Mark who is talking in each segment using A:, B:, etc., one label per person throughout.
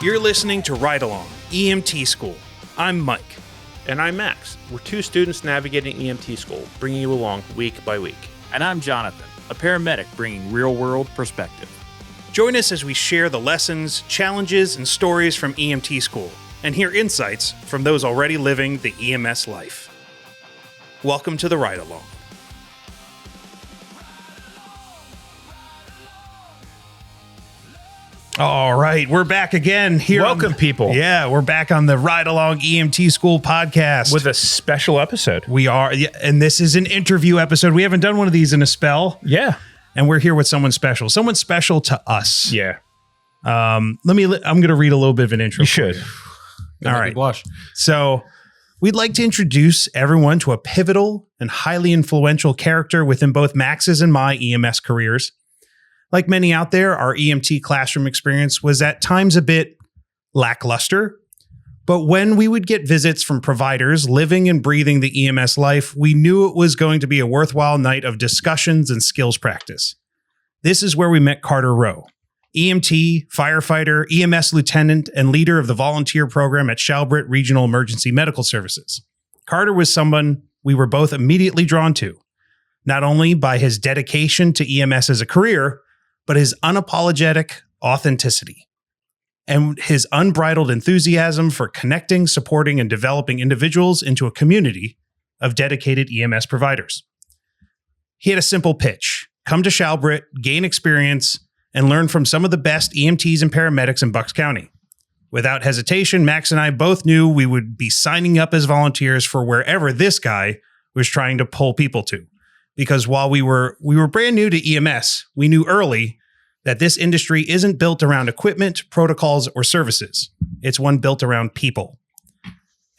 A: You're listening to RideAlong, EMT School. I'm Mike.
B: And I'm Max. We're two students navigating EMT school, bringing you along week by week.
C: And I'm Jonathan, a paramedic bringing real-world perspective.
A: Join us as we share the lessons, challenges, and stories from EMT school, and hear insights from those already living the EMS life. Welcome to the RideAlong. All right, we're back again here.
B: Welcome, people.
A: Yeah, we're back on the RideAlong EMT School podcast.
B: With a special episode.
A: We are, and this is an interview episode. We haven't done one of these in a spell.
B: Yeah.
A: And we're here with someone special to us.
B: Yeah.
A: I'm going to read a little bit of an intro.
B: You should.
A: All right.
C: Blush.
A: So we'd like to introduce everyone to a pivotal and highly influential character within both Max's and my EMS careers. Like many out there, our EMT classroom experience was at times a bit lackluster. But when we would get visits from providers living and breathing the EMS life, we knew it was going to be a worthwhile night of discussions and skills practice. This is where we met Carter Rowe, EMT, firefighter, EMS lieutenant, and leader of the volunteer program at Chalfont Regional Emergency Medical Services. Carter was someone we were both immediately drawn to, not only by his dedication to EMS as a career, but his unapologetic authenticity and his unbridled enthusiasm for connecting, supporting, and developing individuals into a community of dedicated EMS providers. He had a simple pitch: come to Chalfont, gain experience, and learn from some of the best EMTs and paramedics in Bucks County. Without hesitation, Max and I both knew we would be signing up as volunteers for wherever this guy was trying to pull people to. Because while we were brand new to EMS, we knew early that this industry isn't built around equipment, protocols, or services. It's one built around people.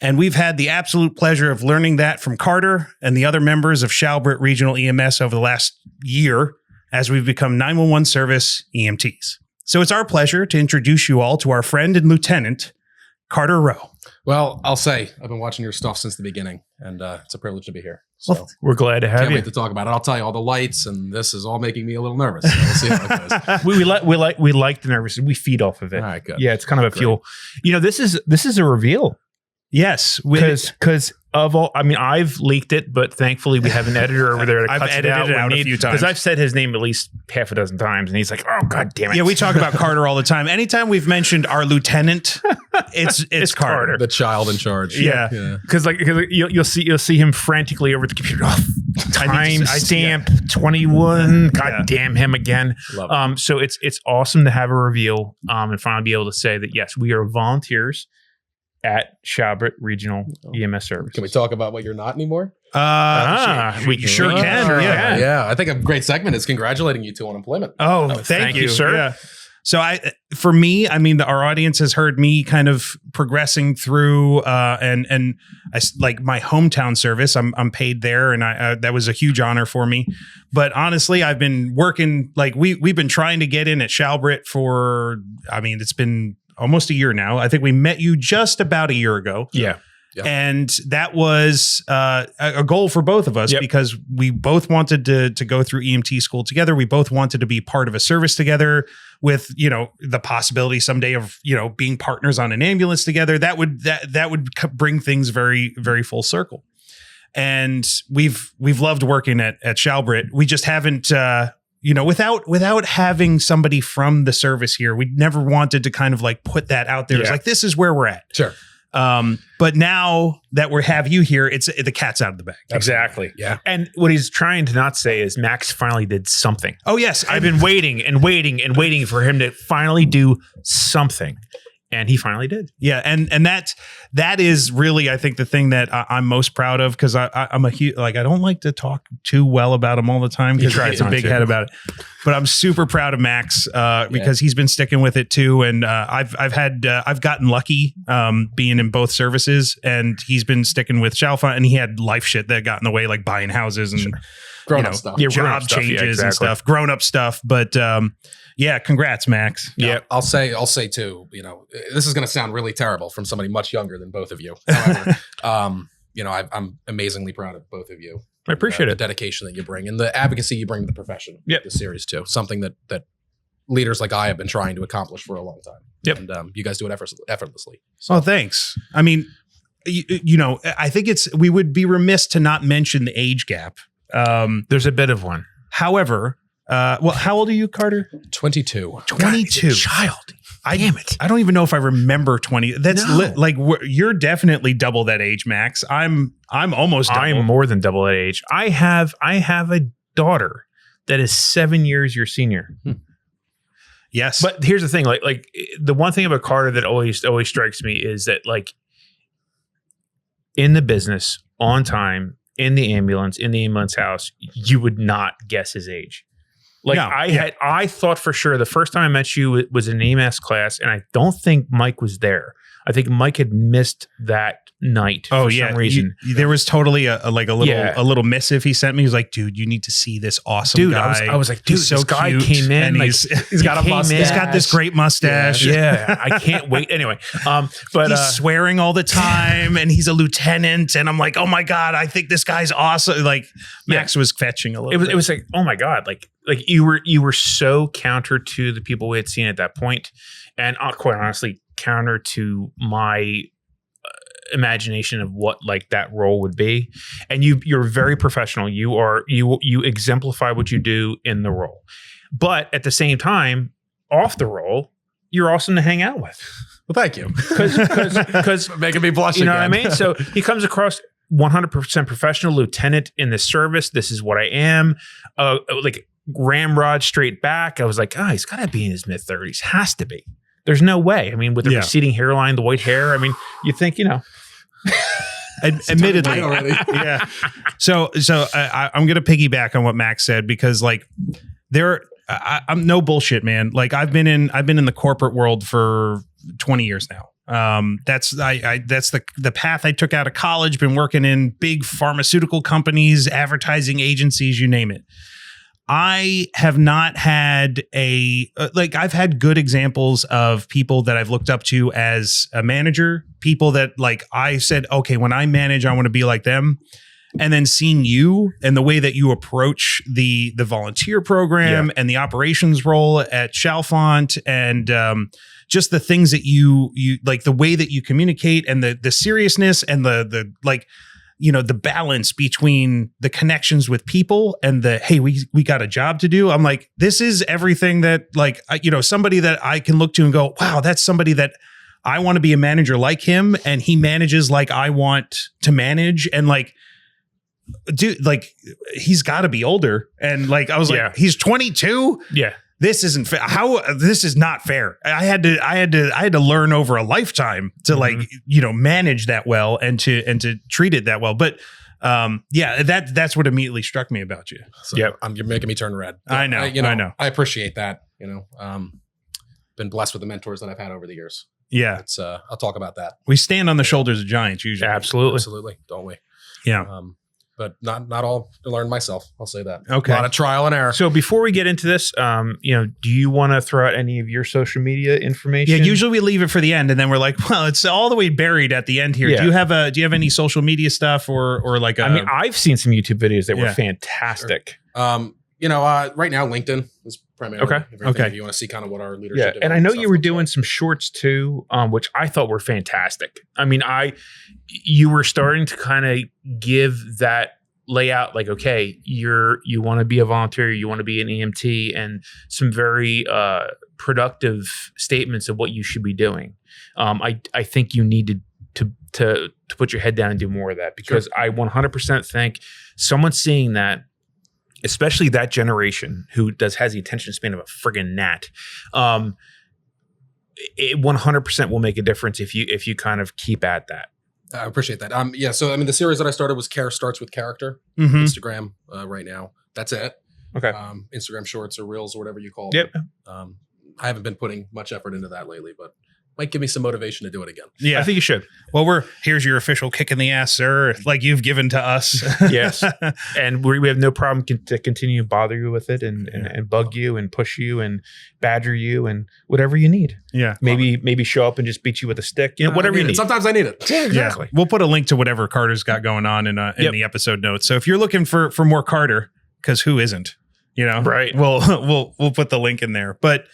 A: And we've had the absolute pleasure of learning that from Carter and the other members of Chalfont Regional EMS over the last year as we've become 911 service EMTs. So it's our pleasure to introduce you all to our friend and lieutenant, Carter Rowe.
D: Well, I'll say I've been watching your stuff since the beginning, and it's a privilege to be here. So
A: Well,
B: We're glad to have
D: can't
B: you.
D: wait to talk about it. I'll tell you all the lights, and this is all making me a little nervous. So we'll see how it goes.
B: we like the nervous. We feed off of it.
D: All right, good.
B: Yeah, it's kind of a
D: Great.
B: fuel. You know, this is a reveal
A: Yes.
B: because of all. I mean, I've leaked it, but thankfully we have an editor over there that
A: I've
B: cuts
A: edited it out a few times.
B: because I've said his name at least half a dozen times, and he's like, "Oh God damn it!"
A: Yeah, we talk about Carter all the time. Anytime we've mentioned our lieutenant, it's Carter.
D: The child in charge.
A: Yeah.
B: Because you'll see him frantically over the computer. Oh, time stamp 21. God damn him again.
D: Love it.
B: So it's awesome to have a reveal and finally be able to say that yes, we are volunteers at Chalfont Regional EMS Service.
D: Can we talk about what you're not anymore?
A: We sure can.
B: Sure
A: Yeah.
B: can.
D: Yeah. I think a great segment is congratulating you two on employment.
A: Oh,
B: thank you, sir.
A: Yeah. So for me, I mean, our audience has heard me kind of progressing through, and I like my hometown service. I'm paid there, and that was a huge honor for me. But honestly, I've been working like we've been trying to get in at Chalfont for. I mean, it's been almost a year now. I think we met you just about a year ago.
B: Yeah.
D: Yeah.
A: And that was a goal for both of us because we both wanted to go through EMT school together. We both wanted to be part of a service together with, the possibility someday of, being partners on an ambulance together. That would bring things very, very full circle. And we've loved working at Chalfont. We just haven't, without having somebody from the service here, we never wanted to kind of like put that out there.
B: Yeah.
A: It's like, this is where we're at.
D: Sure.
A: But now that we have you here, the cat's out of the bag.
B: Exactly.
D: Yeah.
B: And what he's trying to not say is Max finally did something.
A: Oh, yes.
B: I've been waiting and waiting and waiting for him to finally do something. And he finally did.
A: Yeah. And that is really, I think, the thing that I'm most proud of, because I'm a huge, I don't like to talk too well about him all the time because he's a big head about it. But I'm super proud of Max because he's been sticking with it too. And I've gotten lucky being in both services, and he's been sticking with Chalfont, and he had life shit that got in the way, like buying houses and
D: Grown-up stuff.
A: job changes and stuff, grown up stuff. But congrats, Max.
D: Yeah, I'll say too, this is going to sound really terrible from somebody much younger than both of you. However, I'm amazingly proud of both of you.
B: I appreciate
D: the
B: it.
D: dedication that you bring and the advocacy you bring to the profession.
B: Yep.
D: The series too. Something that leaders like I have been trying to accomplish for a long time.
B: Yep.
D: And you guys do it effortlessly. So.
A: Oh, thanks. I mean, I think we would be remiss to not mention the age gap.
B: There's a bit of one.
A: However, how old are you, Carter?
D: 22.
A: 22.
B: Child. Damn it.
A: I don't even know if I remember 20. That's
B: No.
A: You're definitely double that age, Max. I'm almost double.
B: I'm more than double that age. I have a daughter that is 7 years your senior.
A: Yes.
B: But here's the thing, like the one thing about Carter that always strikes me is that, like, in the business, on time, in the ambulance house, you would not guess his age. Like,
A: No,
B: I thought for sure the first time I met you it was in an EMS class, and I don't think Mike was there. I think Mike had missed that night for some reason.
A: There was totally a little missive he sent me. He was like, dude, you need to see this awesome guy.
B: I was like, dude,
A: he's so
B: this guy
A: cute,
B: came in.
A: and
B: Like,
A: he's got a mustache. He's got this great mustache.
B: Yeah, I can't wait. Anyway, but
A: he's swearing all the time, and he's a lieutenant. And I'm like, oh my god, I think this guy's awesome. Like, Max was fetching a little.
B: It was like, oh my god, like you were so counter to the people we had seen at that point, and quite honestly, counter to my imagination of what like that role would be. And you're very professional. You exemplify what you do in the role, but at the same time, off the role, you're awesome to hang out with.
D: Well, thank you.
B: Because
D: making me blush.
B: You know
D: again.
B: what I mean? So he comes across 100% professional lieutenant in this service. This is what I am. Like ramrod straight back. I was like, he's got to be in his mid 30s. Has to be. There's no way. I mean, with the receding hairline, the white hair. I mean, you think,
A: admittedly, yeah. So I'm going to piggyback on what Max said, because like I'm no bullshit, man. Like I've been in the corporate world for 20 years now. That's the path I took out of college. Been working in big pharmaceutical companies, advertising agencies, you name it. I have not had I've had good examples of people that I've looked up to as a manager, people that like I said, okay, when I manage, I want to be like them. And then seeing you and the way that you approach the volunteer program and the operations role at Chalfont, and just the things that you like, the way that you communicate, and the seriousness and the like, the balance between the connections with people and hey, we got a job to do. I'm like, this is everything that like, somebody that I can look to and go, wow, that's somebody that I want to be a manager like him. And he manages like I want to manage. And like, dude, like he's got to be older. And like, I was like, he's 22.
B: Yeah.
A: This isn't fair. This is not fair. I had to learn over a lifetime to like, manage that well and to treat it that well. But that's what immediately struck me about you.
D: So you're making me turn red.
A: I know. I know.
D: I appreciate that. Been blessed with the mentors that I've had over the years.
A: Yeah.
D: It's I'll talk about that.
A: We stand on the shoulders of giants usually.
B: Absolutely.
D: Don't we?
A: Yeah.
D: But not all to learn myself. I'll say that.
A: Okay.
D: A lot of trial and error.
B: So before we get into this, do you want to throw out any of your social media information?
A: Yeah, usually we leave it for the end, and then we're like, well, it's all the way buried at the end here.
B: Yeah.
A: Do you have any social media stuff or like
B: I mean, I've seen some YouTube videos that were fantastic.
D: Sure. Right now LinkedIn is primarily
A: okay.
D: If you want to see kind of what our leadership
B: and I know you were doing some shorts too, which I thought were fantastic. I mean, you were starting to kind of give that layout, like, okay, you want to be a volunteer, you want to be an EMT, and some very productive statements of what you should be doing. I think you need to put your head down and do more of that, because I 100% think someone seeing that, especially that generation who has the attention span of a friggin' gnat, it 100% will make a difference if you kind of keep at that.
D: I appreciate that. So I mean, the series that I started was Care Starts with Character.
A: Mm-hmm.
D: Instagram right now. That's it.
B: Okay.
D: Instagram Shorts or Reels or whatever you call
B: them.
D: I haven't been putting much effort into that lately, but might give me some motivation to do it again.
B: Yeah, I think you should.
A: Well, here's your official kick in the ass, sir, like you've given to us.
B: Yes. And we have no problem to continue to bother you with it and bug you and push you and badger you and whatever you need.
A: Yeah.
B: Maybe show up and just beat you with a stick. Whatever you need.
D: Sometimes I need it.
B: Yeah, exactly.
A: Yeah. We'll put a link to whatever Carter's got going on in the episode notes. So if you're looking for more Carter, because who isn't? Right. We'll put the link in there. But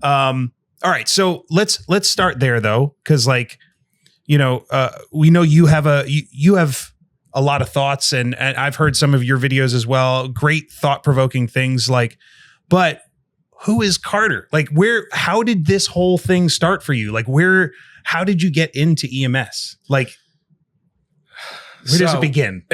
A: All right, so let's start there though, because like, we know you have a lot of thoughts, and I've heard some of your videos as well. Great thought-provoking things, like, but who is Carter? Like, how did this whole thing start for you? Like, how did you get into EMS? Like, where does it begin?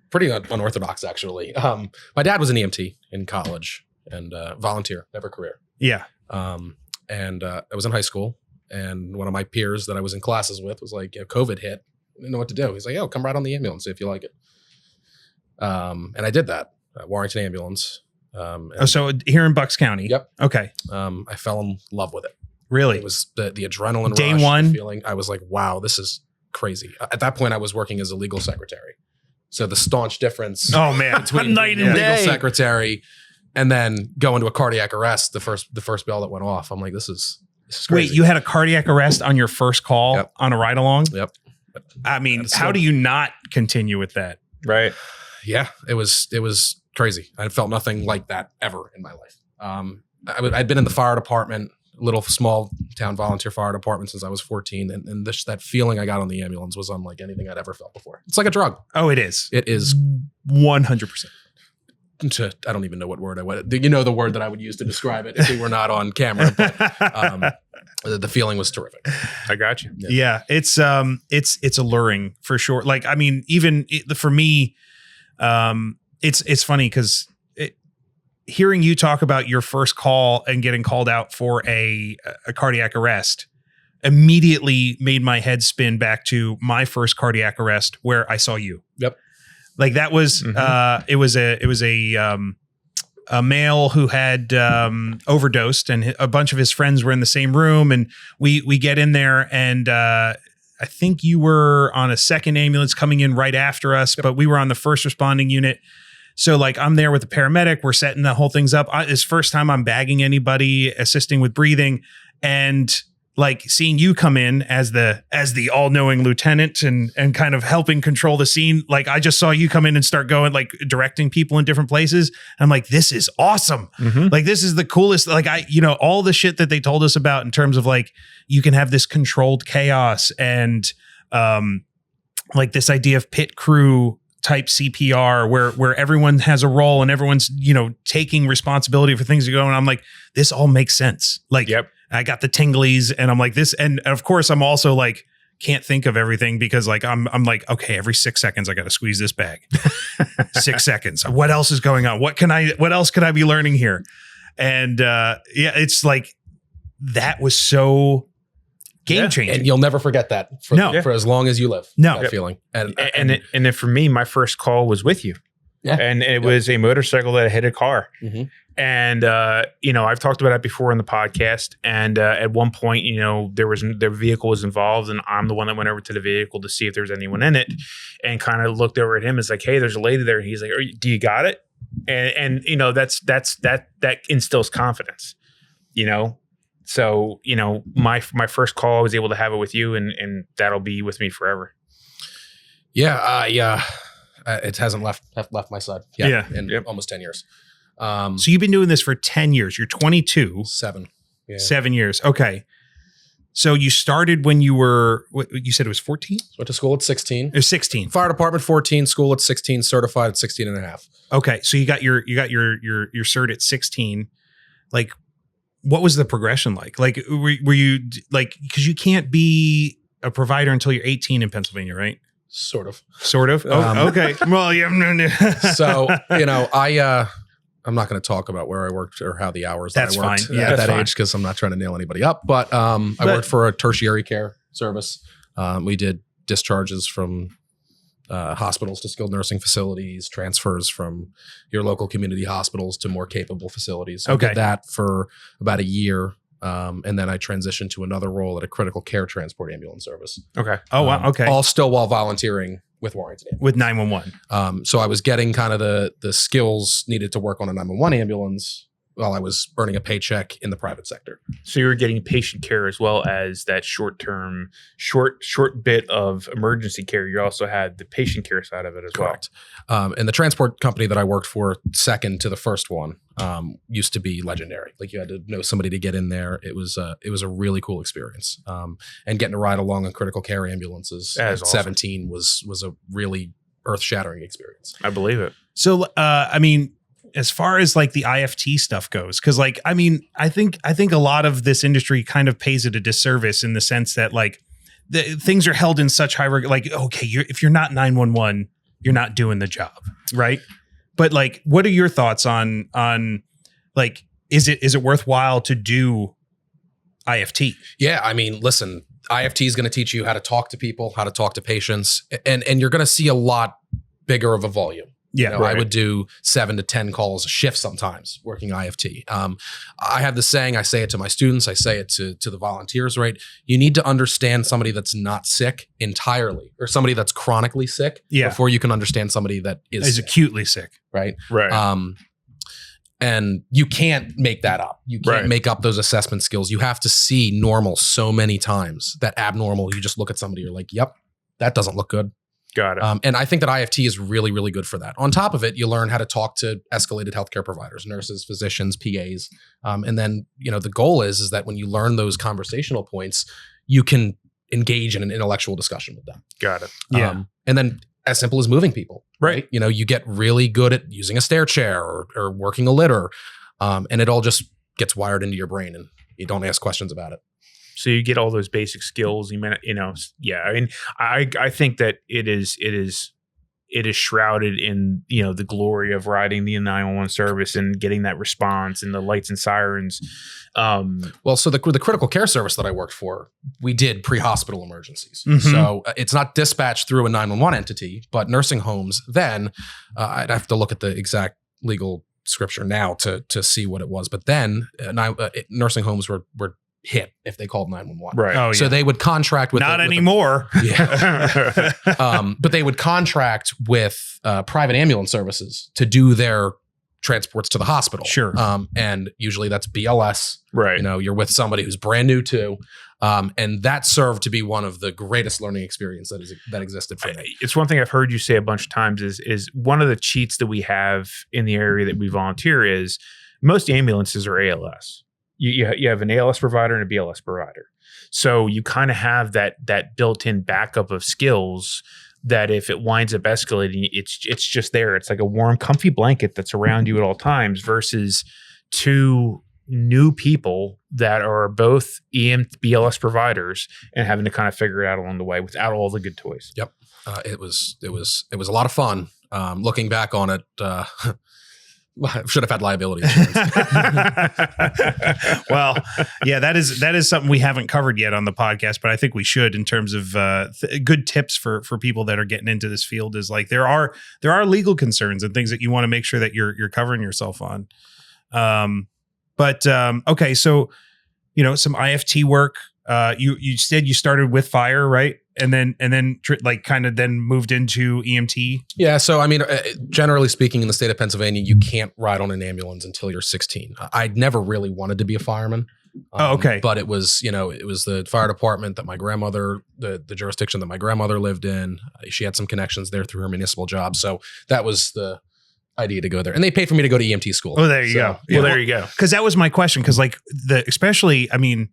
D: Pretty unorthodox, actually. My dad was an EMT in college and volunteer, never career.
A: Yeah.
D: And I was in high school, and one of my peers that I was in classes with was like, COVID hit. I didn't know what to do. He's like, come ride on the ambulance, see if you like it. And I did that, Warrington Ambulance.
A: So here in Bucks County.
D: Yep.
A: Okay.
D: I fell in love with it.
A: Really?
D: It was the adrenaline
A: Day
D: rush,
A: one?
D: the feeling. I was like, wow, this is crazy. At that point, I was working as a legal secretary. So the staunch difference
A: Oh man,
D: between
A: night
D: being
A: and
D: a legal
A: day.
D: secretary and then going to a cardiac arrest, the first bell that went off. I'm like, this is crazy.
A: Wait, you had a cardiac arrest on your first call
D: Yep.
A: on a ride along?
D: Yep.
A: I mean,
D: So-
A: how do you not continue with that?
B: Right.
D: Yeah, it was crazy. I felt nothing like that ever in my life. I'd been in the fire department, little small town volunteer fire department since I was 14. And that feeling I got on the ambulance was unlike anything I'd ever felt before. It's like a drug.
A: Oh, it is.
D: It is
A: 100%.
D: I don't even know what word I would, the word that I would use to describe it if we were not on camera, but the feeling was terrific.
B: I got you.
A: Yeah, it's alluring for sure. Like, I mean, even for me, it's funny because hearing you talk about your first call and getting called out for a cardiac arrest immediately made my head spin back to my first cardiac arrest where I saw you.
D: Yep.
A: Like that was it was a male who had overdosed, and a bunch of his friends were in the same room, and we get in there, and I think you were on a second ambulance coming in right after us, but we were on the first responding unit. So like I'm there with the paramedic, we're setting the whole things up. It's first time I'm bagging anybody, assisting with breathing, and like seeing you come in as the all-knowing lieutenant and kind of helping control the scene. Like I just saw you come in and start going, like directing people in different places. I'm like, this is awesome.
B: Mm-hmm.
A: Like this is the coolest. Like all the shit that they told us about in terms of like, you can have this controlled chaos and like this idea of pit crew type CPR where everyone has a role and everyone's, taking responsibility for things that go on. I'm like, this all makes sense. Like,
B: Yep.
A: I got the tinglies and I'm like this. And of course I'm also like, can't think of everything because like, I'm like, okay, every 6 seconds, I got to squeeze this bag. 6 seconds. What else is going on? What else could I be learning here? And it's like, that was so game changing.
D: And you'll never forget that for as long as you live.
A: No.
D: That feeling. And
B: then for me, my first call was with you.
D: Yeah.
B: And it was a motorcycle that hit a car.
D: Mm-hmm.
B: And, I've talked about that before in the podcast. And at one point, their vehicle was involved, and I'm the one that went over to the vehicle to see if there's anyone in it, and kind of looked over at him. It's like, hey, there's a lady there. And he's like, do you got it? And that instills confidence, So, my first call, I was able to have it with you, and that'll be with me forever.
D: Yeah. It hasn't left my side. In
B: Yep.
D: almost 10 years.
A: So you've been doing this for 10 years. You're 22.
D: 7. Yeah.
A: 7 years. Okay. So you started when you were, what you said it was 14?
D: Went to school at 16.
A: Or 16.
D: Fire department 14, school at 16, certified at 16 and a half.
A: Okay. So you got your cert at 16. Like, what was the progression like? Like, were you like, because you can't be a provider until you're 18 in Pennsylvania, right?
D: Sort of.
A: Oh, okay. Well, yeah.
D: So, I'm not going to talk about where I worked or how the hours
A: That's
D: that I worked
A: fine. Yeah,
D: at
A: that's
D: that
A: fine.
D: age, because I'm not trying to nail anybody up. But I worked for a tertiary care service. We did discharges from hospitals to skilled nursing facilities, transfers from your local community hospitals to more capable facilities. So
A: Okay.
D: I did that for about a year. And then I transitioned to another role at a critical care transport ambulance service.
B: Okay.
A: Oh, wow. Okay.
D: All still while volunteering with Warrington.
A: With 911.
D: So I was getting kind of the skills needed to work on a 911 ambulance while I was earning a paycheck in the private sector.
B: So you were getting patient care as well as that short bit of emergency care. You also had the patient care side of it as
D: Correct. And the transport company that I worked for, second to the first one, used to be legendary. Like you had to know somebody to get in there. It was a really cool experience. And getting to ride along on critical care ambulances at
B: awesome.
D: 17 was a really earth-shattering experience.
B: I believe it.
A: So, I mean, as far as like the IFT stuff goes, because like, I mean, I think a lot of this industry kind of pays it a disservice in the sense that like the things are held in such high regard. Like, okay, if you're not 911, you're not doing the job, right? But like, what are your thoughts on like, is it worthwhile to do IFT?
D: Yeah, I mean, listen, IFT is going to teach you how to talk to people, how to talk to patients, and you're going to see a lot bigger of a volume.
A: Yeah,
D: I would do 7 to 10 calls a shift sometimes working IFT. I have the saying, I say it to my students, I say it to the volunteers, right? You need to understand somebody that's not sick entirely or somebody that's chronically sick before you can understand somebody that is
A: acutely sick.
D: Right.
B: Right.
D: And you can't make that up. You can't make up those assessment skills. You have to see normal so many times that abnormal, you just look at somebody, you're like, yep, that doesn't look good.
B: Got it.
D: And I think that IFT is really, really good for that. On top of it, you learn how to talk to escalated healthcare providers, nurses, physicians, PAs. And then, the goal is that when you learn those conversational points, you can engage in an intellectual discussion with them.
B: Got it.
A: Yeah.
D: And then as simple as moving people,
B: right?
D: You get really good at using a stair chair or working a litter. And it all just gets wired into your brain and you don't ask questions about it.
B: So you get all those basic skills. I mean, I think that it is shrouded in, the glory of riding the 911 service and getting that response and the lights and sirens.
D: Well, so the critical care service that I worked for, we did pre-hospital emergencies.
A: Mm-hmm.
D: So it's not dispatched through a 911 entity, but nursing homes then, I'd have to look at the exact legal scripture now to see what it was. But then nursing homes were hit if they called 911.
B: Right.
A: Oh, yeah.
D: So they would contract with
A: not anymore.
D: But they would contract with private ambulance services to do their transports to the hospital.
A: Sure.
D: And usually that's BLS.
B: Right.
D: You're with somebody who's brand new too. And that served to be one of the greatest learning experiences that existed for me.
B: It's one thing I've heard you say a bunch of times is one of the cheats that we have in the area that we volunteer is most ambulances are ALS. You have an ALS provider and a BLS provider. So you kind of have that built-in backup of skills that if it winds up escalating, it's just there. It's like a warm, comfy blanket that's around you at all times versus two new people that are both BLS providers and having to kind of figure it out along the way without all the good toys.
D: Yep. It was a lot of fun. Looking back on it, I should have had liability insurance.
A: Well, yeah, that is something we haven't covered yet on the podcast, but I think we should in terms of good tips for people that are getting into this field. Is like there are legal concerns and things that you want to make sure that you're covering yourself on. Okay, so some IFT work. You said you started with fire, right? And then then moved into EMT.
D: Yeah. So, I mean, generally speaking, in the state of Pennsylvania, you can't ride on an ambulance until you're 16. I'd never really wanted to be a fireman.
A: Okay.
D: But it was the fire department that my grandmother, the jurisdiction that my grandmother lived in. She had some connections there through her municipal job. So that was the idea to go there. And they paid for me to go to EMT school.
A: Oh, there you go.
B: Yeah. Well, there you go.
A: Because that was my question. Because especially, I mean,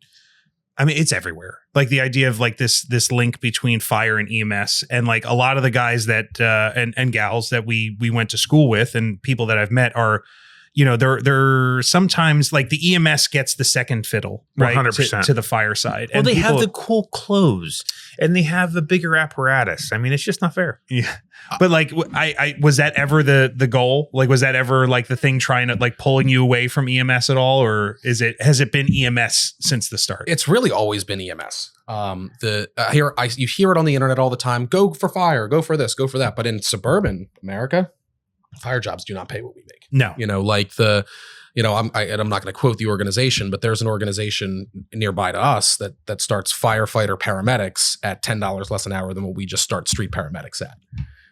A: it's everywhere. Like the idea of like this link between fire and EMS, and like a lot of the guys that and gals that we went to school with and people that I've met are, they're sometimes like the EMS gets the second fiddle, right?
B: 100%
A: to the fire side.
B: Well,
A: and
B: they have the cool clothes and they have the bigger apparatus. I mean, it's just not fair.
A: Yeah. But like, I was that ever the goal? Like, was that ever like the thing trying to like pulling you away from EMS at all? Or has it been EMS since the start?
D: It's really always been EMS. You hear it on the internet all the time. Go for fire, go for this, go for that. But in suburban America, fire jobs do not pay what we make.
A: No.
D: I'm not going to quote the organization, but there's an organization nearby to us that starts firefighter paramedics at $10 less an hour than what we just start street paramedics at.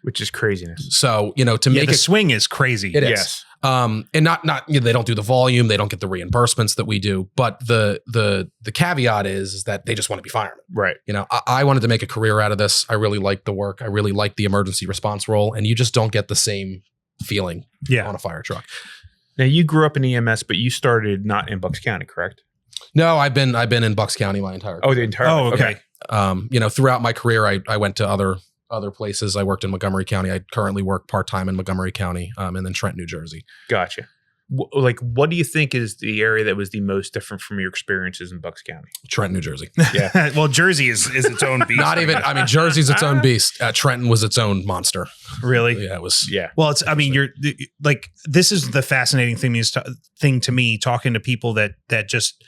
B: Which is craziness.
D: So, to make
A: the swing is crazy.
D: It is.
B: Yes.
D: And not they don't do the volume, they don't get the reimbursements that we do. But the caveat is that they just want to be firemen.
B: Right.
D: You know, I wanted to make a career out of this. I really liked the work. I really liked the emergency response role, and you just don't get the same feeling on a fire truck.
B: Now, you grew up in EMS, but you started not in Bucks County, correct?
D: No, I've been in Bucks County my entire career.
B: Oh, the entire.
A: Oh, okay.
D: You know, throughout my career, I went to other places. I worked in Montgomery County. I currently work part-time in Montgomery County, and then Trenton, New Jersey.
B: Gotcha. What do you think is the area that was the most different from your experiences in Bucks County?
D: Trenton, New Jersey.
B: Yeah.
A: Well, Jersey is its own beast.
D: Not even, I mean, Jersey's its own beast. Trenton was its own monster.
A: Really?
D: Yeah, it was.
B: Yeah.
A: Well, it's, I mean, you're like, this is the fascinating thing to me, talking to people that just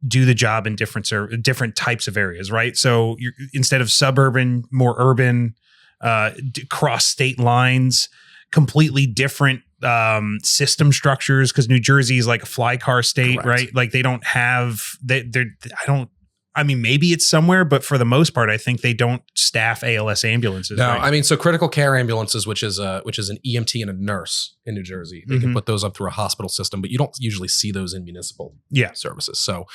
A: do the job in different types of areas, right? So you're, instead of suburban, more urban, cross state lines, completely different system structures, because New Jersey is like a fly car state. Correct. Right? Like they don't have I mean, maybe it's somewhere, but for the most part, I think they don't staff ALS ambulances.
D: No,
A: right?
D: I mean, so critical care ambulances, which is an EMT and a nurse in New Jersey, they can put those up through a hospital system, but you don't usually see those in municipal services. So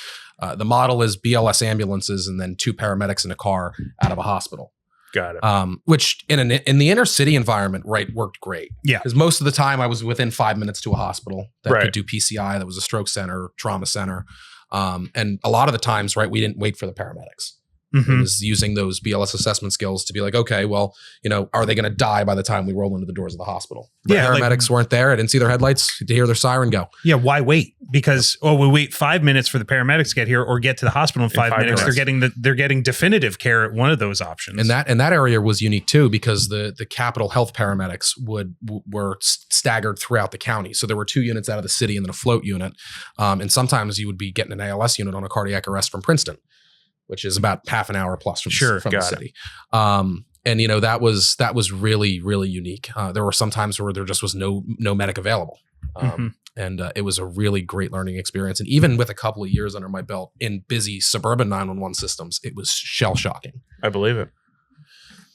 D: the model is BLS ambulances and then 2 paramedics in a car out of a hospital.
B: Got it.
D: Which in the inner city environment, right, worked great.
A: Yeah,
D: because most of the time I was within 5 minutes to a hospital that
B: Right.
D: could do PCI, that was a stroke center, trauma center. And a lot of the times, right, we didn't wait for the paramedics. It was using those BLS assessment skills to be like, okay, well, you know, are they going to die by the time we roll into the doors of the hospital? The paramedics weren't there. I didn't see their headlights. To hear their siren go.
A: Yeah, why wait? Because we wait 5 minutes for the paramedics to get here, or get to the hospital in 5 minutes. They're getting definitive care at one of those options.
D: And that area was unique too, because the Capitol Health paramedics were staggered throughout the county. So there were 2 units out of the city and then a float unit. And sometimes you would be getting an ALS unit on a cardiac arrest from Princeton, which is about half an hour plus from the city. And you know, that was really, really unique. There were some times where there just was no medic available. And it was a really great learning experience. And even with a couple of years under my belt in busy suburban 911 systems, it was shell shocking.
B: I believe it.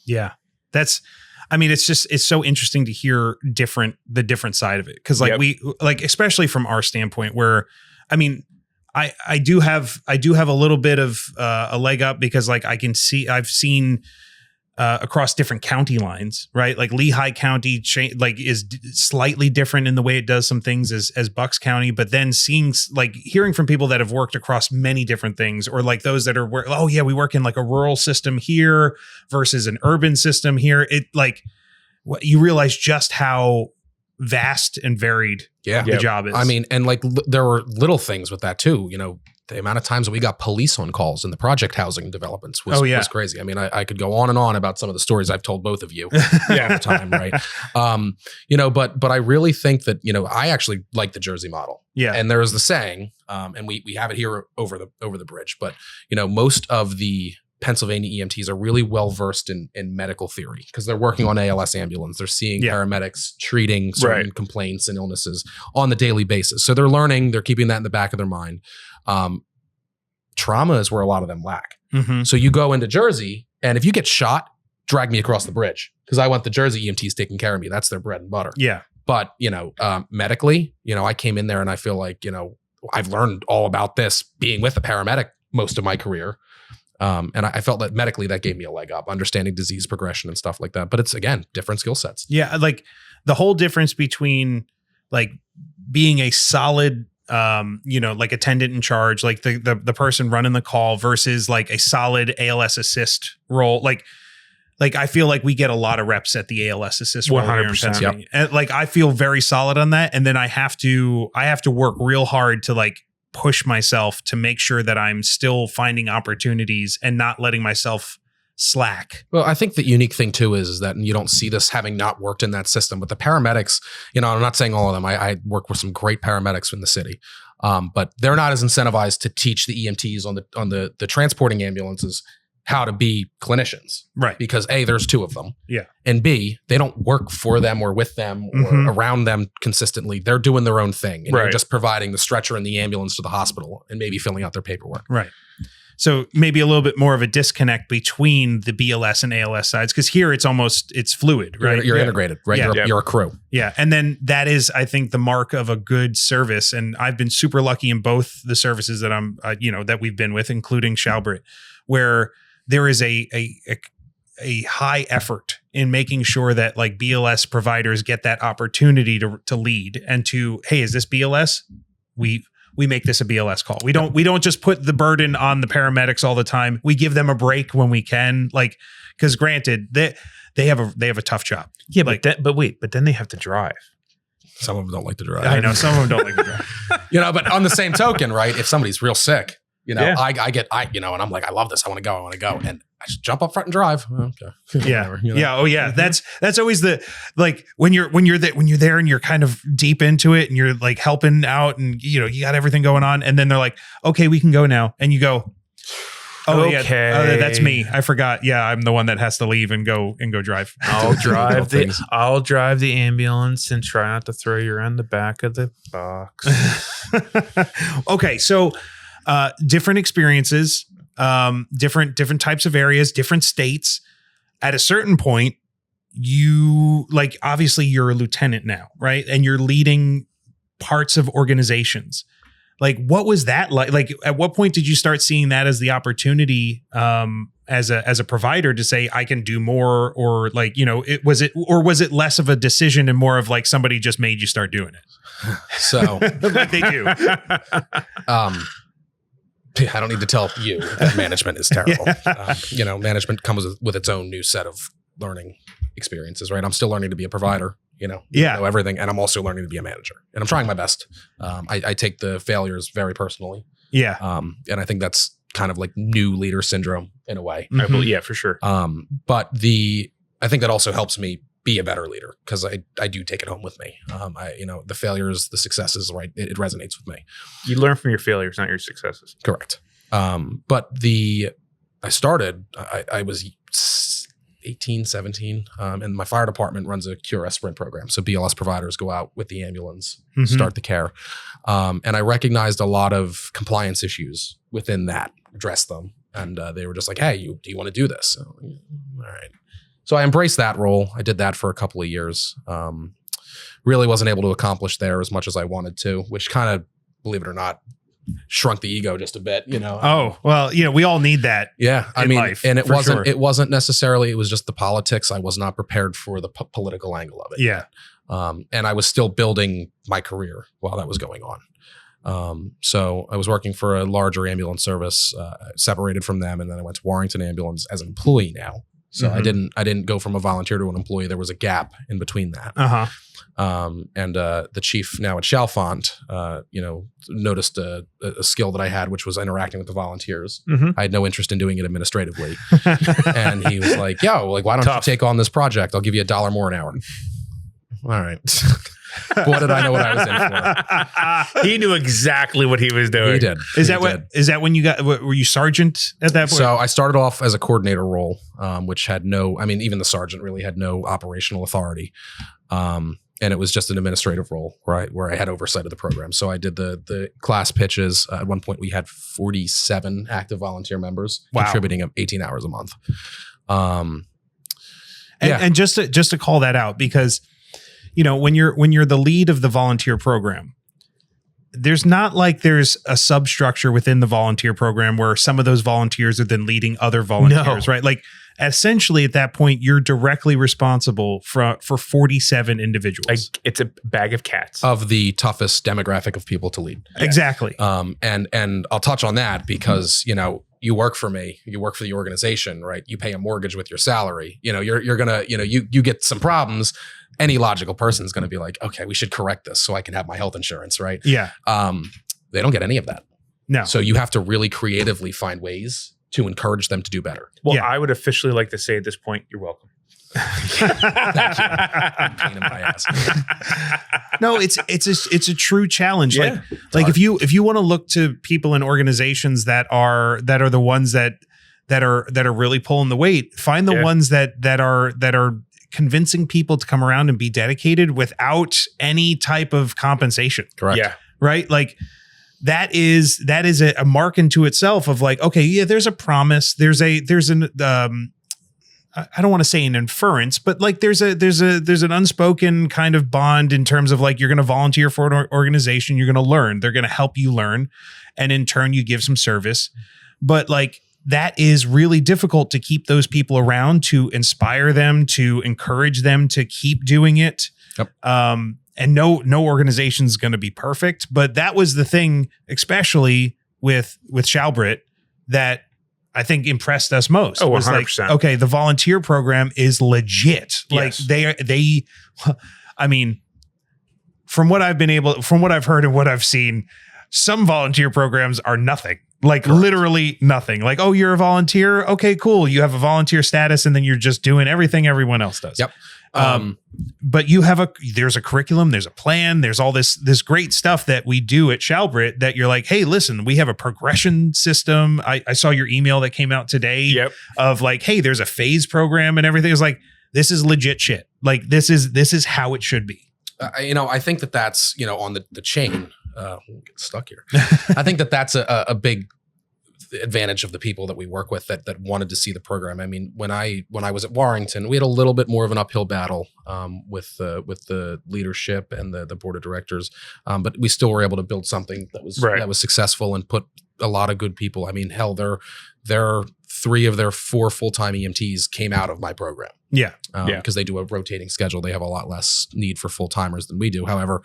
A: Yeah, it's so interesting to hear the different side of it. Cause like especially from our standpoint, where, I mean, I do have a little bit of a leg up, because like I've seen across different county lines, right? Like Lehigh County is slightly different in the way it does some things as Bucks County, but then hearing from people that have worked across many different things, or like those that are we work in like a rural system here versus an urban system here. It like you realize just how vast and varied the job is.
D: I mean, and like there were little things with that too. You know, the amount of times that we got police on calls in the project housing developments was crazy. I mean, I could go on and on about some of the stories I've told both of you at the time, right? You know, but I really think that, you know, I actually like the Jersey model. Yeah. And there is the saying, and we have it here over the bridge, but you know, most of the Pennsylvania EMTs are really well versed in medical theory, because they're working on ALS ambulance. They're seeing paramedics treating certain complaints and illnesses on the daily basis. So they're learning, they're keeping that in the back of their mind. Trauma is where a lot of them lack. So you go into Jersey, and if you get shot, drag me across the bridge, because I want the Jersey EMTs taking care of me. That's their bread and butter. Yeah. But, you know, medically, you know, I came in there and I feel like, you know, I've learned all about this being with a paramedic most of my career. And I felt that medically that gave me a leg up, understanding disease progression and stuff like that. But it's, again, different skill sets. Yeah.
A: Like the whole difference between like being a solid, you know, like attendant in charge, like the person running the call, versus like a solid ALS assist role. Like I feel like we get a lot of reps at the ALS assist role. 100%. And like, I feel very solid on that. And then I have to work real hard to like push myself to make sure that I'm still finding opportunities and not letting myself slack.
D: Well, I think the unique thing too is that you don't see this having not worked in that system, but the paramedics, you know, I'm not saying all of them. I work with some great paramedics in the city, but they're not as incentivized to teach the EMTs on the transporting ambulances how to be clinicians. Right. Because A, there's 2 of them. Yeah. And B, they don't work for them or with them or around them consistently. They're doing their own thing. And you're just providing the stretcher and the ambulance to the hospital and maybe filling out their paperwork.
A: Right. So maybe a little bit more of a disconnect between the BLS and ALS sides, because here it's fluid, right?
D: You're integrated, right?
A: Yeah.
D: You're a crew.
A: Yeah. And then that is, I think, the mark of a good service. And I've been super lucky in both the services that I'm, that we've been with, including Shalbert, where there is a high effort in making sure that like BLS providers get that opportunity to lead and to, hey, is this BLS? We make this a BLS call. We don't just put the burden on the paramedics all the time. We give them a break when we can, like, because granted they have a tough job.
B: Yeah,
A: like,
B: but then they have to drive.
D: Some of them don't like to drive.
A: I know some of them don't like to drive.
D: But on the same token, right? If somebody's real sick,
B: Yeah.
D: and I'm like, I love this. I want to go. And I just jump up front and drive. Okay.
A: Yeah.
D: Whatever,
A: Yeah. Oh yeah. That's always the, like when you're there and you're kind of deep into it and you're like helping out and you got everything going on. And then they're like, okay, we can go now. And you go, oh
B: Okay.
A: yeah, oh, that's me. I forgot. Yeah. I'm the one that has to leave and go drive.
B: I'll drive the ambulance and try not to throw you around the back of the box.
A: Okay. So, different experiences, different types of areas, different states. At a certain point, you like, obviously you're a lieutenant now, right? And you're leading parts of organizations. Like, what was that like? Like, at what point did you start seeing that as the opportunity, as a provider to say, I can do more, or like, was it less of a decision and more of like somebody just made you start doing it?
D: So
A: like they do.
D: I don't need to tell you that management is terrible. Management comes with its own new set of learning experiences, right? I'm still learning to be a provider, know everything. And I'm also learning to be a manager, and I'm trying my best. I take the failures very personally.
A: Yeah.
D: And I think that's kind of like new leader syndrome in a way.
A: Mm-hmm.
B: Yeah, for sure.
D: But I think that also helps me be a better leader, because I do take it home with me. The failures, the successes, right? It resonates with me.
B: You learn from your failures, not your successes.
D: Correct. But I was 18, 17, and my fire department runs a QRS sprint program. So BLS providers go out with the ambulance, start the care. And I recognized a lot of compliance issues within that, addressed them. And they were just like, hey, do you want to do this? So, all right. So I embraced that role. I did that for a couple of years. Really wasn't able to accomplish there as much as I wanted to, which kind of, believe it or not, shrunk the ego just a bit,
A: Oh, well, we all need that.
D: Yeah.
A: Life,
D: and it
A: wasn't
D: necessarily, it was just the politics. I was not prepared for the political angle of it.
A: Yeah.
D: And I was still building my career while that was going on. So I was working for a larger ambulance service, separated from them. And then I went to Warrington Ambulance as an employee now. So I didn't go from a volunteer to an employee. There was a gap in between that. And the chief now at Chalfont, noticed a skill that I had, which was interacting with the volunteers. I had no interest in doing it administratively. And he was like, yo, like, why don't you take on this project? I'll give you $1 more an hour. All right. What did I know what I was in for?
B: He knew exactly what he was doing.
D: He did.
A: Is that when you were you sergeant at that point?
D: So I started off as a coordinator role, which had even the sergeant really had no operational authority. And it was just an administrative role where I had oversight of the program. So I did the class pitches. At one point we had 47 active volunteer members contributing 18 hours a month.
A: And just to call that out, because when you're the lead of the volunteer program, there's not like there's a substructure within the volunteer program where some of those volunteers are then leading other volunteers, right? Like, essentially at that point, you're directly responsible for 47 individuals.
B: It's a bag of cats.
D: Of the toughest demographic of people to lead.
A: Exactly.
D: And I'll touch on that because, you work for me, you work for the organization, right? You pay a mortgage with your salary. You're going to, you get some problems. Any logical person is going to be like, okay, we should correct this so I can have my health insurance, right?
A: Yeah.
D: They don't get any of that.
A: No.
D: So you have to really creatively find ways to encourage them to do better.
B: Well, I would officially like to say at this point, you're welcome.
D: Thank you. Pain in my ass.
A: No, it's a true challenge.
D: Yeah,
A: like if you want to look to people in organizations that are the ones that are really pulling the weight, find the ones that are convincing people to come around and be dedicated without any type of compensation.
D: Correct.
B: Yeah.
A: Right. Like, that is a mark into itself of like, okay, yeah, there's a promise. There's an I don't want to say an inference, but like there's an unspoken kind of bond in terms of like, you're going to volunteer for an organization, you're going to learn, they're going to help you learn. And in turn, you give some service. But like, that is really difficult to keep those people around, to inspire them, to encourage them to keep doing it.
D: Yep.
A: And no organization is going to be perfect, but that was the thing, especially with Chalbrit, that I think impressed us most.
B: Oh, 100%.
A: Was like, okay, the volunteer program is legit. Like they, I mean, from what I've heard and what I've seen, some volunteer programs are nothing. Like Correct. Literally nothing. Like, oh, you're a volunteer. Okay, cool. You have a volunteer status, and then you're just doing everything everyone else does.
D: Yep.
A: But there's a curriculum, there's a plan, there's all this great stuff that we do at Chalbrit that you're like, hey, listen, we have a progression system. I saw your email that came out today of like, hey, there's a phase program and everything. It's like, this is legit shit. Like this is how it should be.
D: I think that's, on the chain, we'll get stuck here. I think that's a big advantage of the people that we work with that wanted to see the program. I mean, when I was at Warrington, we had a little bit more of an uphill battle with the leadership and the board of directors, but we still were able to build something that was successful and put a lot of good people. I mean, hell, their 3 of their 4 full-time EMTs came out of my program.
A: Yeah.
D: Because they do a rotating schedule. They have a lot less need for full-timers than we do. However,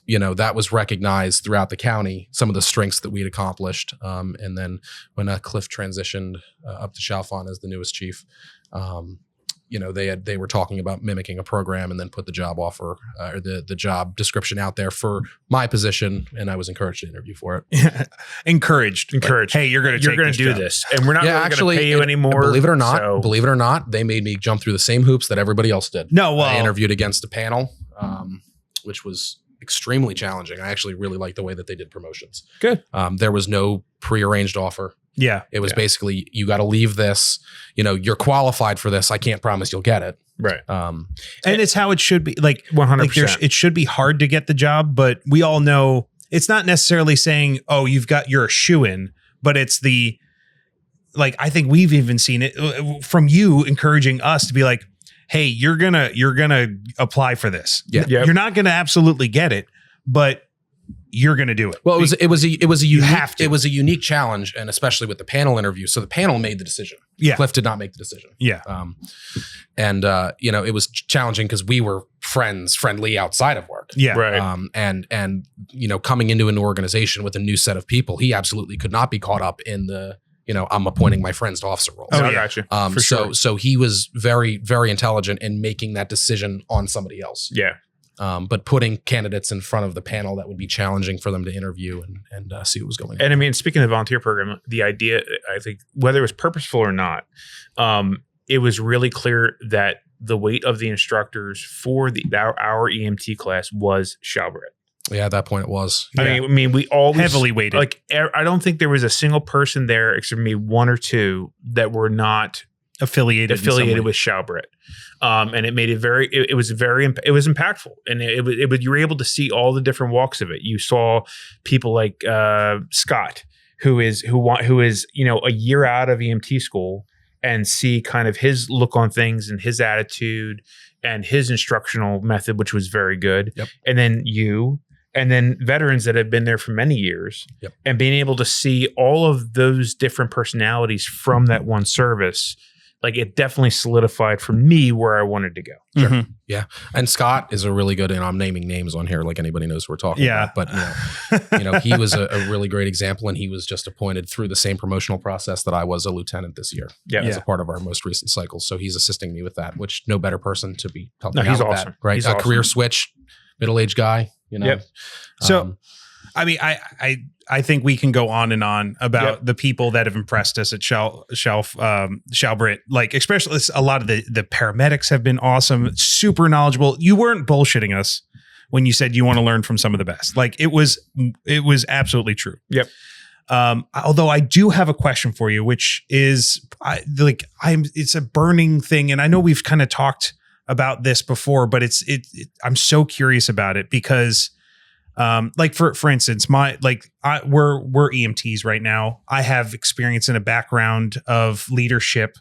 D: that was recognized throughout the county, some of the strengths that we'd accomplished. And then when Cliff transitioned up to Chalfont as the newest chief, they were talking about mimicking a program and then put the job offer or the job description out there for my position. And I was encouraged to interview for it.
A: Encouraged.
B: Like,
A: hey, you're going to
B: do this. And we're not going to pay you anymore.
D: Believe it or not, they made me jump through the same hoops that everybody else did.
A: No, well,
D: I interviewed against a panel, which was extremely challenging. I actually really liked the way that they did promotions.
B: Good.
D: There was no prearranged offer.
A: Yeah.
D: It was basically, you got to leave this, you're qualified for this. I can't promise you'll get it.
B: Right.
A: And it's how it should be. Like
B: 100%.
A: Like it should be hard to get the job, but we all know it's not necessarily saying, oh, you're a shoo-in, but it's I think we've even seen it from you encouraging us to be like, hey, you're gonna apply for this.
D: Yeah.
A: You're not gonna absolutely get it, but you're gonna do it.
D: Well, it was a unique challenge, and especially with the panel interview. So the panel made the decision.
A: Yeah.
D: Cliff did not make the decision.
A: Yeah.
D: It was challenging because we were friendly outside of work.
A: Yeah.
B: Right.
D: And coming into an organization with a new set of people, he absolutely could not be caught up in the I'm appointing my friends to officer roles.
B: Oh, I got you.
D: So he was very, very intelligent in making that decision on somebody else.
B: Yeah.
D: But putting candidates in front of the panel that would be challenging for them to interview and see what was going on.
B: And I mean, speaking of the volunteer program, the idea, I think, whether it was purposeful or not, it was really clear that the weight of the instructors for our EMT class was Chalbrit.
D: Yeah, at that point it was.
B: I mean, we always
A: heavily weighted.
B: Like, I don't think there was a single person there, except maybe 1 or 2, that were not affiliated with Chalbrit. And it made it it was impactful, and you were able to see all the different walks of it. You saw people like Scott, who is a year out of EMT school, and see kind of his look on things and his attitude and his instructional method, which was very good.
D: Yep.
B: And then and then veterans that have been there for many years, and being able to see all of those different personalities from that one service, like, it definitely solidified for me where I wanted to go.
A: Sure. Mm-hmm.
D: Yeah. And Scott is a really good, and I'm naming names on here like anybody knows who we're talking about. But, he was a really great example, and he was just appointed through the same promotional process that I was a lieutenant this year as a part of our most recent cycle. So he's assisting me with that, which no better person to be helping out
B: he's
D: with
B: awesome.
D: that, right?
B: He's
D: a
B: awesome.
D: Career switch, middle-aged guy,
B: Yep.
A: So, I mean, I think we can go on and on about the people that have impressed us at Chalbrit. Like, especially a lot of the paramedics have been awesome, super knowledgeable. You weren't bullshitting us when you said you want to learn from some of the best. Like, it was absolutely true.
B: Yep.
A: Although I do have a question for you, which is it's a burning thing, and I know we've kind of talked about this before, but I'm so curious about it because Like for instance, we're EMTs right now. I have experience in a background of leadership.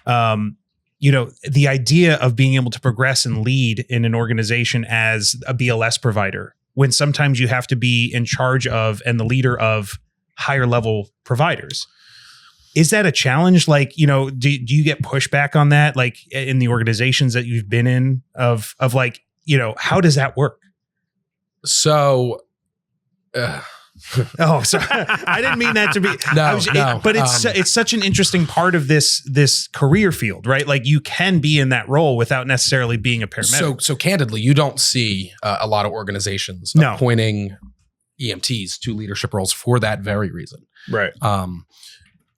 A: The idea of being able to progress and lead in an organization as a BLS provider, when sometimes you have to be in charge of and the leader of higher level providers. Is that a challenge? Like, do you get pushback on that? Like in the organizations that you've been in of like, how does that work?
D: So,
A: oh, sorry. I didn't mean that to be. But it's such an interesting part of this career field, right? Like you can be in that role without necessarily being a paramedic.
D: So candidly, you don't see a lot of organizations appointing EMTs to leadership roles for that very reason.
B: Right.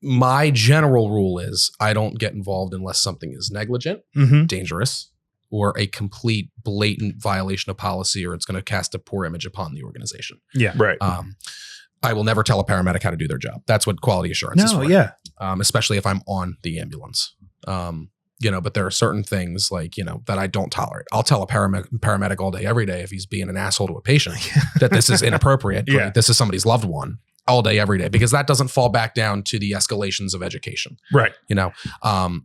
D: My general rule is I don't get involved unless something is negligent, dangerous, or a complete blatant violation of policy, or it's going to cast a poor image upon the organization.
A: Yeah.
B: Right.
D: I will never tell a paramedic how to do their job. That's what quality assurance is for.
A: Yeah.
D: Especially if I'm on the ambulance. But there are certain things like, that I don't tolerate. I'll tell a paramedic all day, every day, if he's being an asshole to a patient, that this is inappropriate.
A: Yeah.
D: This is somebody's loved one. All day, every day, because that doesn't fall back down to the escalations of education.
A: Right.
D: I
B: That's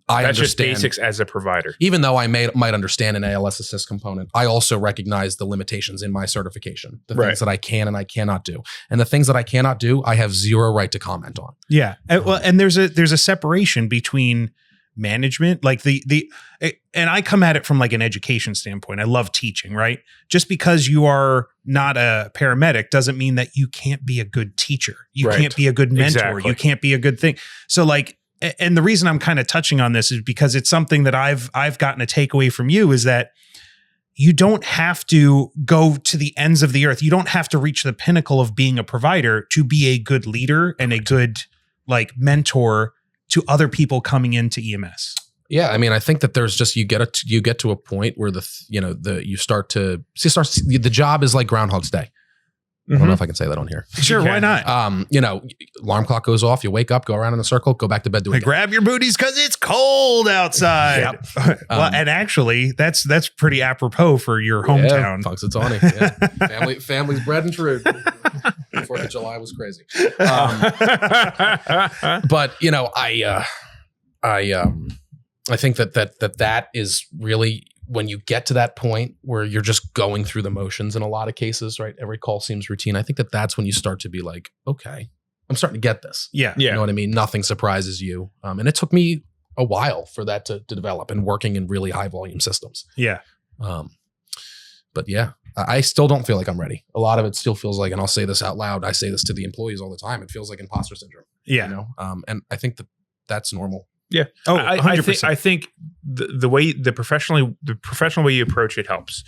D: understand
B: just basics as a provider.
D: Even though I might understand an ALS assist component, I also recognize the limitations in my certification, the things that I can and I cannot do. And the things that I cannot do, I have zero right to comment on.
A: Yeah. And there's a separation between management, like and I come at it from like an education standpoint. I love teaching, right? Just because you are not a paramedic doesn't mean that you can't be a good teacher. You can't be a good mentor.
B: Exactly.
A: You can't be a good thing. So like, and the reason I'm kind of touching on this is because it's something that I've gotten a takeaway from you is that you don't have to go to the ends of the earth. You don't have to reach the pinnacle of being a provider to be a good leader and a good like mentor to other people coming into EMS.
D: Yeah, I mean, I think that there's just you get to a point where the job is like Groundhog's Day. I don't know if I can say that on here.
A: Sure, why not?
D: Alarm clock goes off, you wake up, go around in a circle, go back to bed, do it again.
A: Grab your booties because it's cold outside.
D: Yep.
A: And actually, that's pretty apropos for your hometown.
D: Punxsutawney. Yeah. Family's bread and true. 4th of July was crazy. But I think that is really when you get to that point where you're just going through the motions in a lot of cases, right? Every call seems routine. I think that's when you start to be like, okay, I'm starting to get this.
A: Yeah.
D: You know what I mean? Nothing surprises you. And it took me a while for that to develop and working in really high volume systems.
A: Yeah.
D: But yeah, I still don't feel like I'm ready. A lot of it still feels like, and I'll say this out loud, I say this to the employees all the time, it feels like imposter syndrome.
A: Yeah.
D: And I think that's normal.
B: Yeah.
A: Oh,
B: 100%. I think the professional way you approach it helps,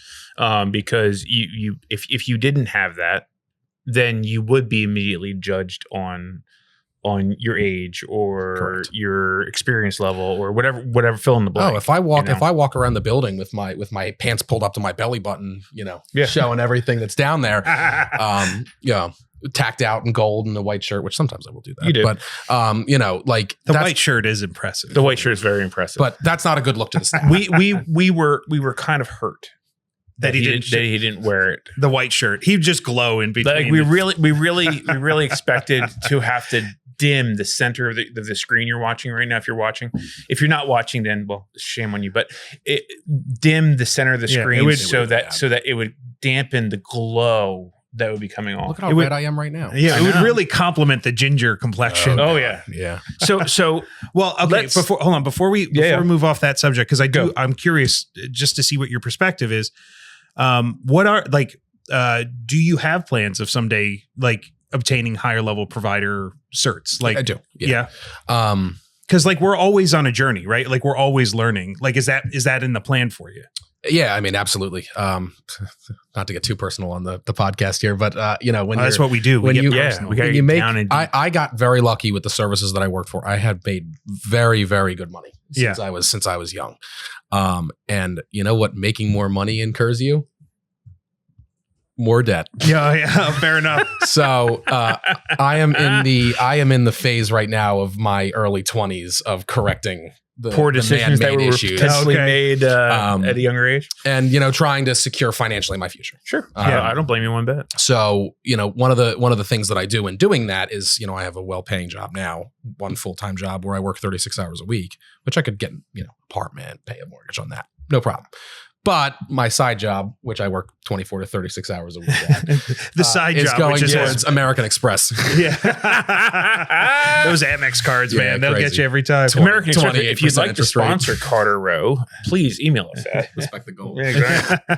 B: because if you didn't have that, then you would be immediately judged on your age or
D: Correct.
B: your experience level or whatever fill in the blank.
D: Oh, if I walk around the building with my pants pulled up to my belly button, showing everything that's down there, tacked out in gold and a white shirt, which sometimes I will do that.
B: You do.
D: But
A: the white shirt is impressive.
B: The white shirt is very impressive.
D: But that's not a good look to the staff.
B: we were kind of hurt that he didn't wear it.
A: The white shirt. He'd just glow in between.
B: Like we really expected to have to dim the center of the screen you're watching right now. If you're not watching, then well, shame on you. But dim the center of the screen so that it would dampen the glow that would be coming off.
D: Look at how red I am right now.
A: Yeah, it would really complement the ginger complexion.
B: Oh yeah. So
A: well, okay. Before we move off that subject, because I'm curious just to see what your perspective is. What are do you have plans of someday like obtaining higher level provider certs? Like
D: I do.
A: Yeah. Because like we're always on a journey, right? Like we're always learning. Like is that in the plan for you?
D: Yeah, I mean, absolutely. Not to get too personal on the podcast here, but when
A: that's what we do. We get personal.
D: I got very lucky with the services that I worked for. I had made very, very good money since I was young. And you know what? Making more money incurs you more debt.
A: Yeah, fair enough.
D: So I am in the phase right now of my early 20s of correcting
B: poor decisions that
D: man-made
B: were
D: issues.
B: potentially made at a younger age.
D: And, trying to secure financially my future.
B: Sure. I don't blame you one bit.
D: So, one of the things that I do in doing that is, I have a well-paying job now, one full-time job where I work 36 hours a week, which I could get, apartment, pay a mortgage on that. No problem. But my side job, which I work 24 to 36 hours a week at,
A: the side
D: is
A: job,
D: going
A: which is
D: towards American Express.
A: Yeah. Those Amex cards, man, they'll get you every time.
B: American Express. If you'd like to sponsor Carter Rowe, please email us at
D: Respect the goal.
B: Yeah, exactly.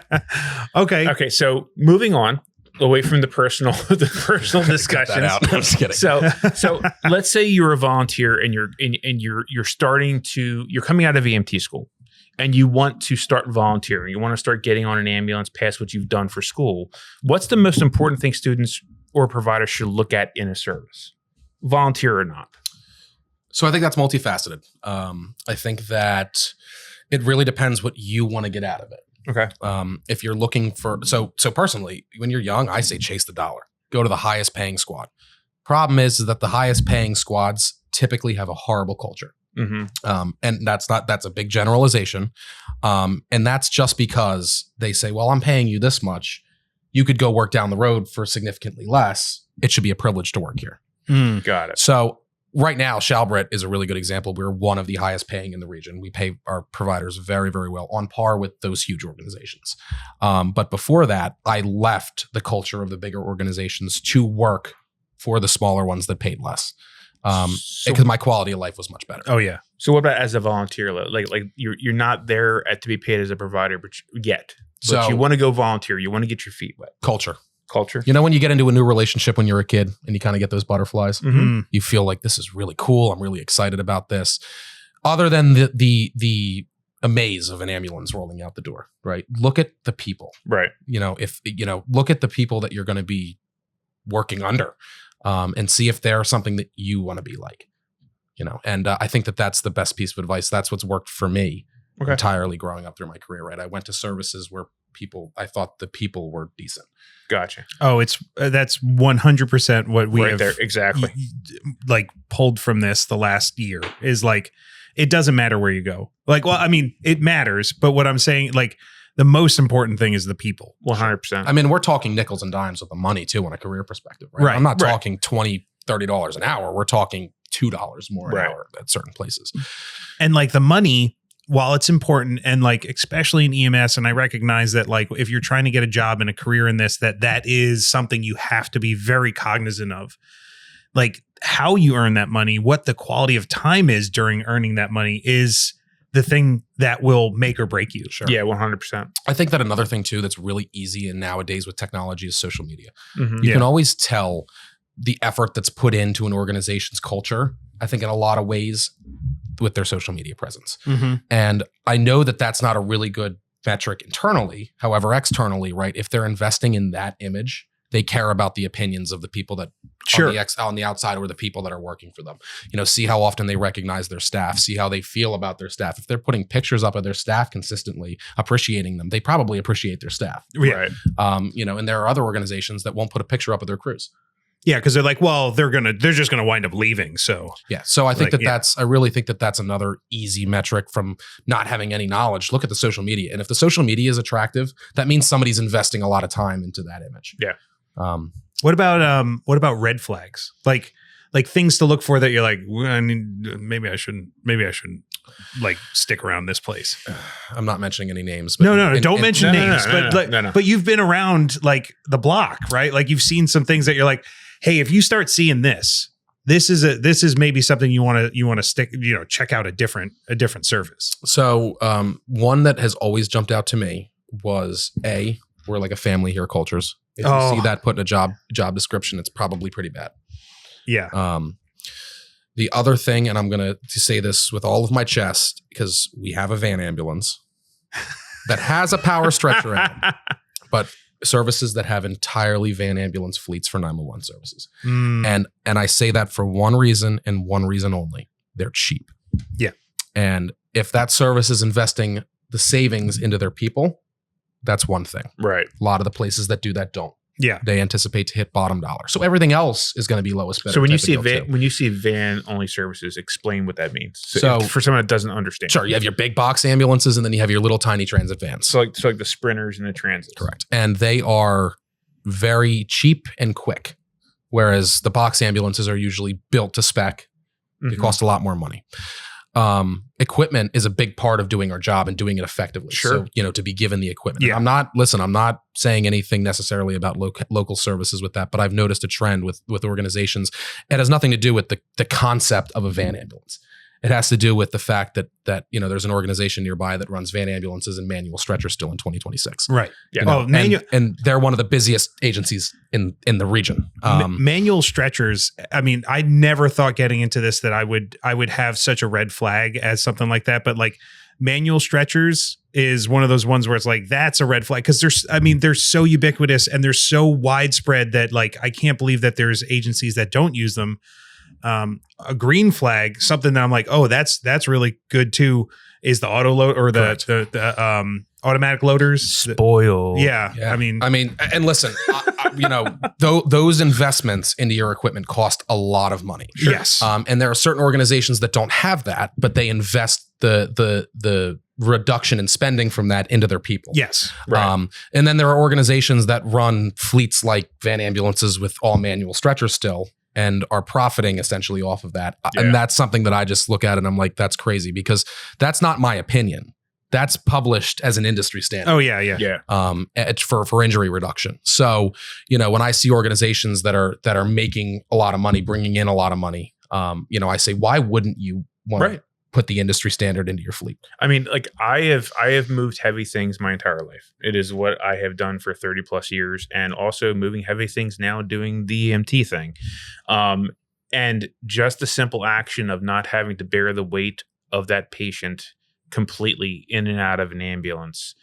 A: Okay.
B: So moving on away from the personal discussions.
D: I'm just kidding.
B: So let's say you're a volunteer and you're coming out of EMT school. And you want to start volunteering, you want to start getting on an ambulance past what you've done for school. What's the most important thing students or providers should look at in a service, volunteer or not?
D: So I think that's multifaceted. I think that it really depends what you want to get out of it.
B: Okay.
D: If you're looking for, so personally, when you're young, I say chase the dollar. Go to the highest paying squad. Problem is that the highest paying squads typically have a horrible culture.
B: Mm-hmm.
D: And that's a big generalization. And that's just because they say, well, I'm paying you this much. You could go work down the road for significantly less. It should be a privilege to work here.
B: Got it.
D: So right now, Shalbrett is a really good example. We're one of the highest paying in the region. We pay our providers very, very well, on par with those huge organizations. But before that, I left the culture of the bigger organizations to work for the smaller ones that paid less. Because my quality of life was much better.
A: Oh yeah.
B: So what about as a volunteer? Like you're not there to be paid as a provider, but
D: So
B: you want to go volunteer. You want to get your feet wet.
D: Culture.
B: When
D: you get into a new relationship when you're a kid and you kind of get those butterflies, you feel like this is really cool. I'm really excited about this. Other than the amaze of an ambulance rolling out the door, right? Look at the people,
B: right?
D: Look at the people that you're going to be working under. And see if they're something that you want to be like, and I think that that's the best piece of advice. That's what's worked for me entirely growing up through my career, right? I went to services where I thought the people were decent.
B: Gotcha.
A: Oh, that's 100% what we have
B: there. Exactly.
A: Like pulled from this the last year is like, it doesn't matter where you go. Like, well, I mean, it matters, but what I'm saying, like, the most important thing is the people.
B: 100%.
D: I mean, we're talking nickels and dimes with the money too on a career perspective, right? I'm not talking $20, $30 an hour. We're talking $2 more an hour at certain places.
A: And like the money, while it's important, and like especially in EMS, and I recognize that like if you're trying to get a job and a career in this, that is something you have to be very cognizant of. Like how you earn that money, what the quality of time is during earning that money is the thing that will make or break you.
B: Sure. Yeah, 100%.
D: I think that another thing too that's really easy and nowadays with technology is social media.
B: Mm-hmm.
D: You can always tell the effort that's put into an organization's culture, I think in a lot of ways, with their social media presence.
A: Mm-hmm.
D: And I know that that's not a really good metric internally. However, externally, right, if they're investing in that image, they care about the opinions of the people that on the outside or the people that are working for them. See how often they recognize their staff, see how they feel about their staff. If they're putting pictures up of their staff consistently, appreciating them, they probably appreciate their staff.
B: Right.
D: And there are other organizations that won't put a picture up of their crews.
A: Yeah, because they're like, well, they're just gonna wind up leaving. So
D: yeah. So I think I really think that that's another easy metric from not having any knowledge. Look at the social media. And if the social media is attractive, that means somebody's investing a lot of time into that image.
B: Yeah.
A: What about red flags? Like things to look for that you're like, well, I mean, maybe I shouldn't like stick around this place.
D: I'm not mentioning any names. But
A: no, don't mention names.
B: No.
A: But you've been around like the block, right? Like you've seen some things that you're like, hey, if you start seeing this is maybe something you want to stick, check out a different service.
D: So one that has always jumped out to me was we're like a family here cultures. If you see that put in a job description, it's probably pretty bad.
A: Yeah.
D: The other thing, and I'm going to say this with all of my chest, because we have a van ambulance that has a power stretcher in it, but services that have entirely van ambulance fleets for 911 services. And I say that for one reason and one reason only. They're cheap.
A: Yeah.
D: And if that service is investing the savings into their people, that's one thing.
B: Right.
D: A lot of the places that do that don't.
A: Yeah.
D: They anticipate to hit bottom dollar. So everything else is going to be lowest bidder.
B: So when you
D: type
B: see
D: of deal, too.
B: when you see van only services, explain what that means.
D: So
B: for someone that doesn't understand.
D: Sure, you have your big box ambulances, and then you have your little tiny transit vans.
B: So like the sprinters and the transits.
D: Correct. And they are very cheap and quick, whereas the box ambulances are usually built to spec. It costs a lot more money. Equipment is a big part of doing our job and doing it effectively.
B: Sure.
D: So, to be given the equipment.
A: Yeah.
D: I'm not saying anything necessarily about local services with that, but I've noticed a trend with organizations. It has nothing to do with the concept of a van ambulance. It has to do with the fact that there's an organization nearby that runs van ambulances and manual stretchers still in 2026.
A: Right.
B: Yeah.
D: And they're one of the busiest agencies in the region.
A: Manual stretchers. I mean, I never thought getting into this that I would have such a red flag as something like that. But like manual stretchers is one of those ones where it's like, that's a red flag. Cause they're so ubiquitous and they're so widespread that like, I can't believe that there's agencies that don't use them. A green flag, something that I'm like, oh, that's really good too, is the auto load or the automatic loaders.
B: Spoil.
A: Yeah. I mean,
D: and listen, those investments into your equipment cost a lot of money.
A: Sure. Yes.
D: And there are certain organizations that don't have that, but they invest the reduction in spending from that into their people.
A: yes.
B: Right.
D: And then there are organizations that run fleets like van ambulances with all manual stretchers still, and are profiting essentially off of that.
B: Yeah.
D: And that's something that I just look at and I'm like, that's crazy, because that's not my opinion. That's published as an industry standard.
A: Oh yeah. Yeah.
B: Yeah.
D: For injury reduction. So, when I see organizations that are making a lot of money, bringing in a lot of money, I say, why wouldn't you want to put the industry standard into your fleet?
B: I mean, like I have moved heavy things my entire life. It is what I have done for 30 plus years, and also moving heavy things now, doing the EMT thing. And just the simple action of not having to bear the weight of that patient completely in and out of an ambulance,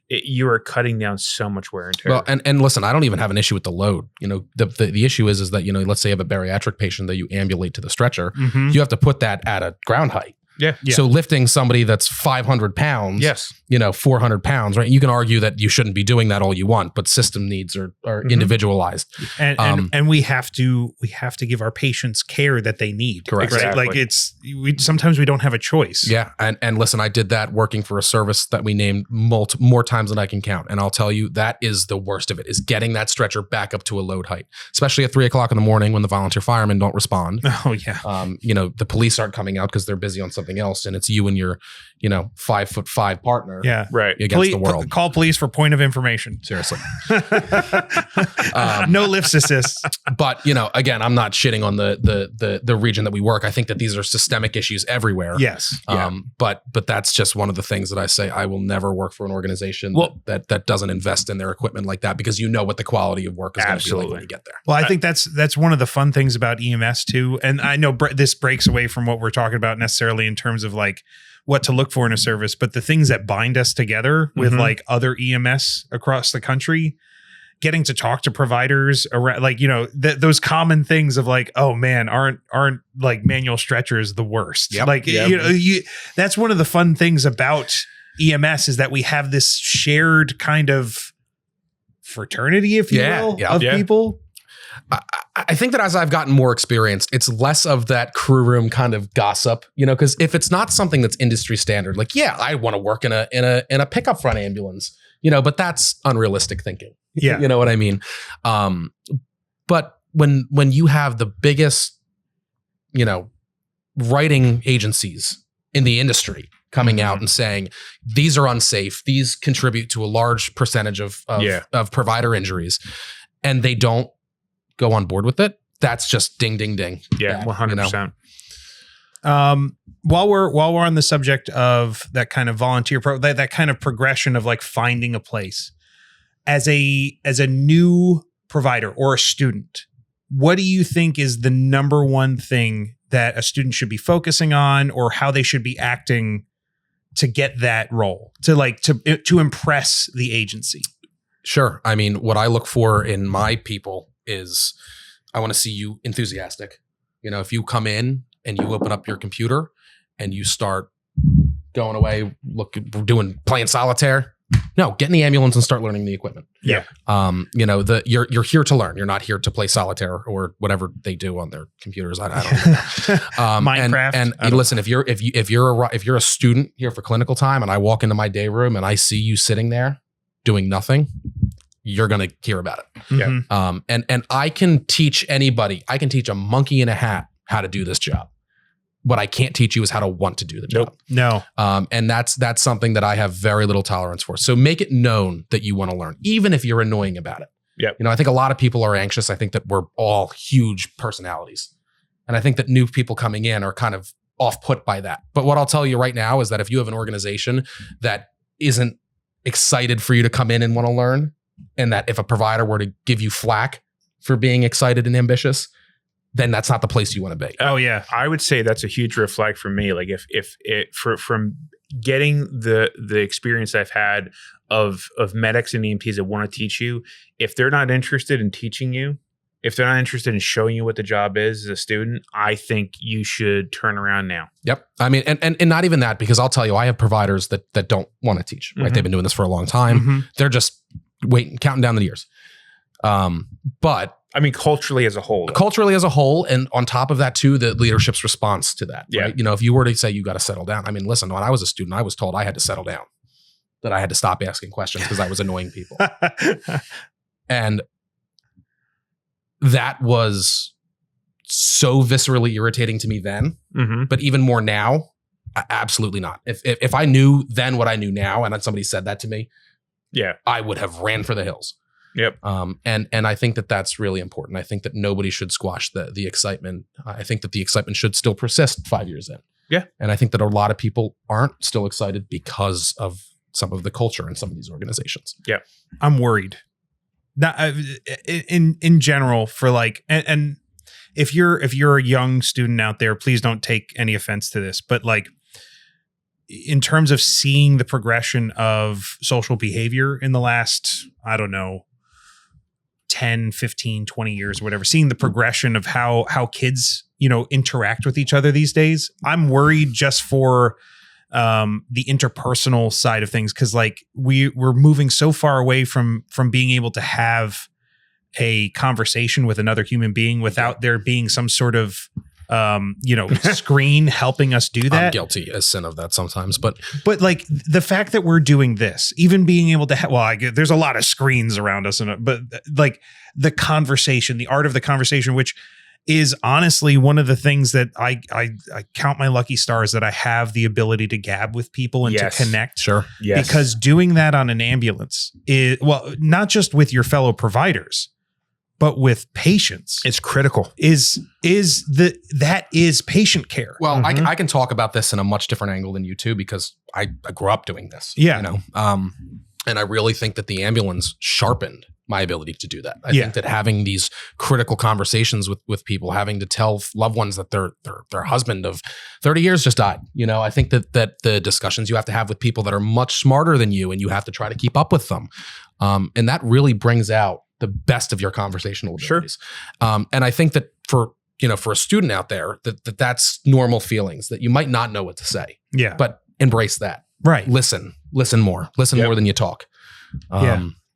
B: you are cutting down so much wear and tear.
D: Well, and listen, I don't even have an issue with the load. The issue is that, let's say you have a bariatric patient that you ambulate to the stretcher,
A: Mhm.
D: you have to put that at a ground height.
B: Yeah.
D: So lifting somebody that's 500 pounds,
B: Yes.
D: 400 pounds, right? You can argue that you shouldn't be doing that all you want, but system needs are
A: Mhm.
D: individualized.
A: And we have to give our patients care that they need.
D: Correct.
A: Right?
B: Exactly.
A: Like sometimes we don't have a choice.
D: Yeah. And listen, I did that working for a service that we named more times than I can count. And I'll tell you, that is the worst of it, is getting that stretcher back up to a load height, especially at 3:00 in the morning when the volunteer firemen don't respond.
A: Oh yeah.
D: The police aren't coming out because they're busy on something else. And it's you and your, 5'5" partner.
A: Yeah.
B: Right.
D: Against the world.
A: Call police for point of information.
D: Seriously.
A: No lifts assist.
D: But again, I'm not shitting on the region that we work. I think that these are systemic issues everywhere.
A: Yes.
D: But that's just one of the things that I say, I will never work for an organization that doesn't invest in their equipment like that, because what the quality of work is going to be like when you get there.
A: Well, I think that's one of the fun things about EMS too. And I know this breaks away from what we're talking about necessarily in terms of like what to look for in a service, but the things that bind us together with
B: Mhm.
A: like other EMS across the country, getting to talk to providers around, like, those common things of like, oh man, aren't like manual stretchers the worst?
D: Yep.
A: Like,
B: Yep.
A: that's one of the fun things about EMS, is that we have this shared kind of fraternity, if you will, of people.
D: I think that as I've gotten more experienced, it's less of that crew room kind of gossip, because if it's not something that's industry standard, like, yeah, I want to work in a pickup front ambulance, but that's unrealistic thinking.
A: Yeah.
D: You know what I mean? But when you have the biggest, writing agencies in the industry coming out and saying, these are unsafe, these contribute to a large percentage of provider injuries, and they don't go on board with it, that's just ding, ding, ding.
B: Yeah. 100%.
A: While we're on the subject of that kind of volunteer that kind of progression of like finding a place as a new provider or a student, what do you think is the number one thing that a student should be focusing on, or how they should be acting to get that role, to impress the agency?
D: Sure. I mean, what I look for in my people is, I want to see you enthusiastic. If you come in and you open up your computer and you start going away, playing solitaire, No, get in the ambulance and start learning the equipment.
B: Yeah.
D: You're here to learn. You're not here to play solitaire or whatever they do on their computers. I don't know.
A: Minecraft.
D: And listen, if you're a student here for clinical time, and I walk into my day room and I see you sitting there doing nothing, you're gonna hear about it.
A: Mhm.
D: And I can teach anybody. I can teach a monkey in a hat how to do this job. What I can't teach you is how to want to do the job.
A: No.
D: And that's something that I have very little tolerance for. So make it known that you want to learn, even if you're annoying about it.
B: Yep.
D: I think a lot of people are anxious. I think that we're all huge personalities. And I think that new people coming in are kind of off put by that. But what I'll tell you right now is that if you have an organization that isn't excited for you to come in and want to learn, and that if a provider were to give you flack for being excited and ambitious, then that's not the place you want to be.
A: Oh yeah.
B: I would say that's a huge red flag for me. Like from getting the experience I've had of medics and EMTs that want to teach you, if they're not interested in teaching you, if they're not interested in showing you what the job is as a student, I think you should turn around now.
D: Yep. I mean, and not even that, because I'll tell you, I have providers that don't want to teach, right?
B: Mhm.
D: They've been doing this for a long time.
A: Mhm.
D: They're just waiting, counting down the years. But
B: I mean, culturally as a whole.
D: And on top of that too, the leadership's response to that,
B: Yeah.
D: right? If you were to say you got to settle down, I mean, listen, when I was a student, I was told I had to settle down, that I had to stop asking questions because I was annoying people. And that was so viscerally irritating to me then,
B: Mm-hmm.
D: but even more now, absolutely not. If I knew then what I knew now, and then somebody said that to me,
B: Yeah.
D: I would have ran for the hills.
B: Yep.
D: And I think that that's really important. I think that nobody should squash the excitement. I think that the excitement should still persist 5 years in.
B: Yeah.
D: And I think that a lot of people aren't still excited because of some of the culture in some of these organizations.
A: I'm worried. Not in general for like, and if you're a young student out there, please don't take any offense to this, but like in terms of seeing the progression of social behavior in the last, I don't know, 10, 15, 20 years or whatever, seeing the progression of how kids, interact with each other these days, I'm worried just for the interpersonal side of things. Cause like we're moving so far away from being able to have a conversation with another human being without there being some sort of, screen helping us do that.
D: I'm guilty as sin of that sometimes, but
A: like the fact that we're doing this, even being able to there's a lot of screens around us, but like the conversation, the art of the conversation, which is honestly one of the things that I count my lucky stars that I have the ability to gab with people and
B: Yes.
A: to connect.
D: sure.
B: Yes.
A: Because doing that on an ambulance is, well, not just with your fellow providers, but with patients
B: it's critical.
A: that is patient care.
D: Well,
B: Mhm.
D: I can talk about this in a much different angle than you too, because I grew up doing this.
A: Yeah.
D: And I really think that the ambulance sharpened my ability to do that. I
A: Yeah.
D: think that having these critical conversations with people, having to tell loved ones that their husband of 30 years just died. I think that the discussions you have to have with people that are much smarter than you, and you have to try to keep up with them. And that really brings out the best of your conversational abilities.
B: Sure.
D: And I think that for a student out there, that's normal feelings, that you might not know what to say,
A: Yeah.
D: but embrace that.
A: Right.
D: Listen more
B: Yep.
D: more than you talk.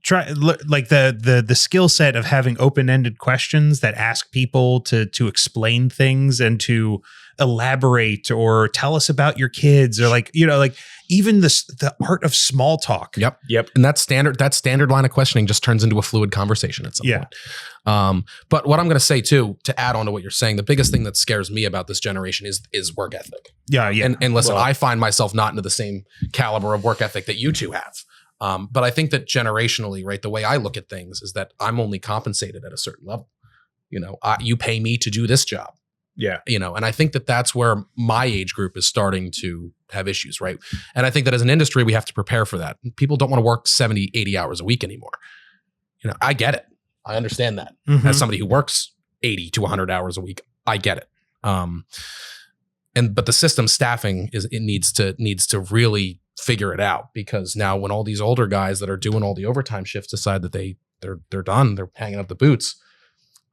A: Try like the skill set of having open-ended questions that ask people to explain things and to elaborate or tell us about your kids, or like even the art of small talk.
D: Yep. And that standard line of questioning just turns into a fluid conversation at some point. But what I'm going to say too, to add on to what you're saying, the biggest thing that scares me about this generation is work ethic.
A: Yeah.
D: And listen,
B: Well-
D: I find myself not into the same caliber of work ethic that you two have. But I think that generationally, right, the way I look at things is that I'm only compensated at a certain level. You pay me to do this job.
B: Yeah.
D: And I think that that's where my age group is starting to have issues, right? And I think that as an industry, we have to prepare for that. People don't want to work 70, 80 hours a week anymore. I get it. I understand that.
A: Mhm.
D: As somebody who works 80 to 100 hours a week, I get it. But the system staffing needs to really figure it out, because now when all these older guys that are doing all the overtime shifts decide that they're done, they're hanging up the boots,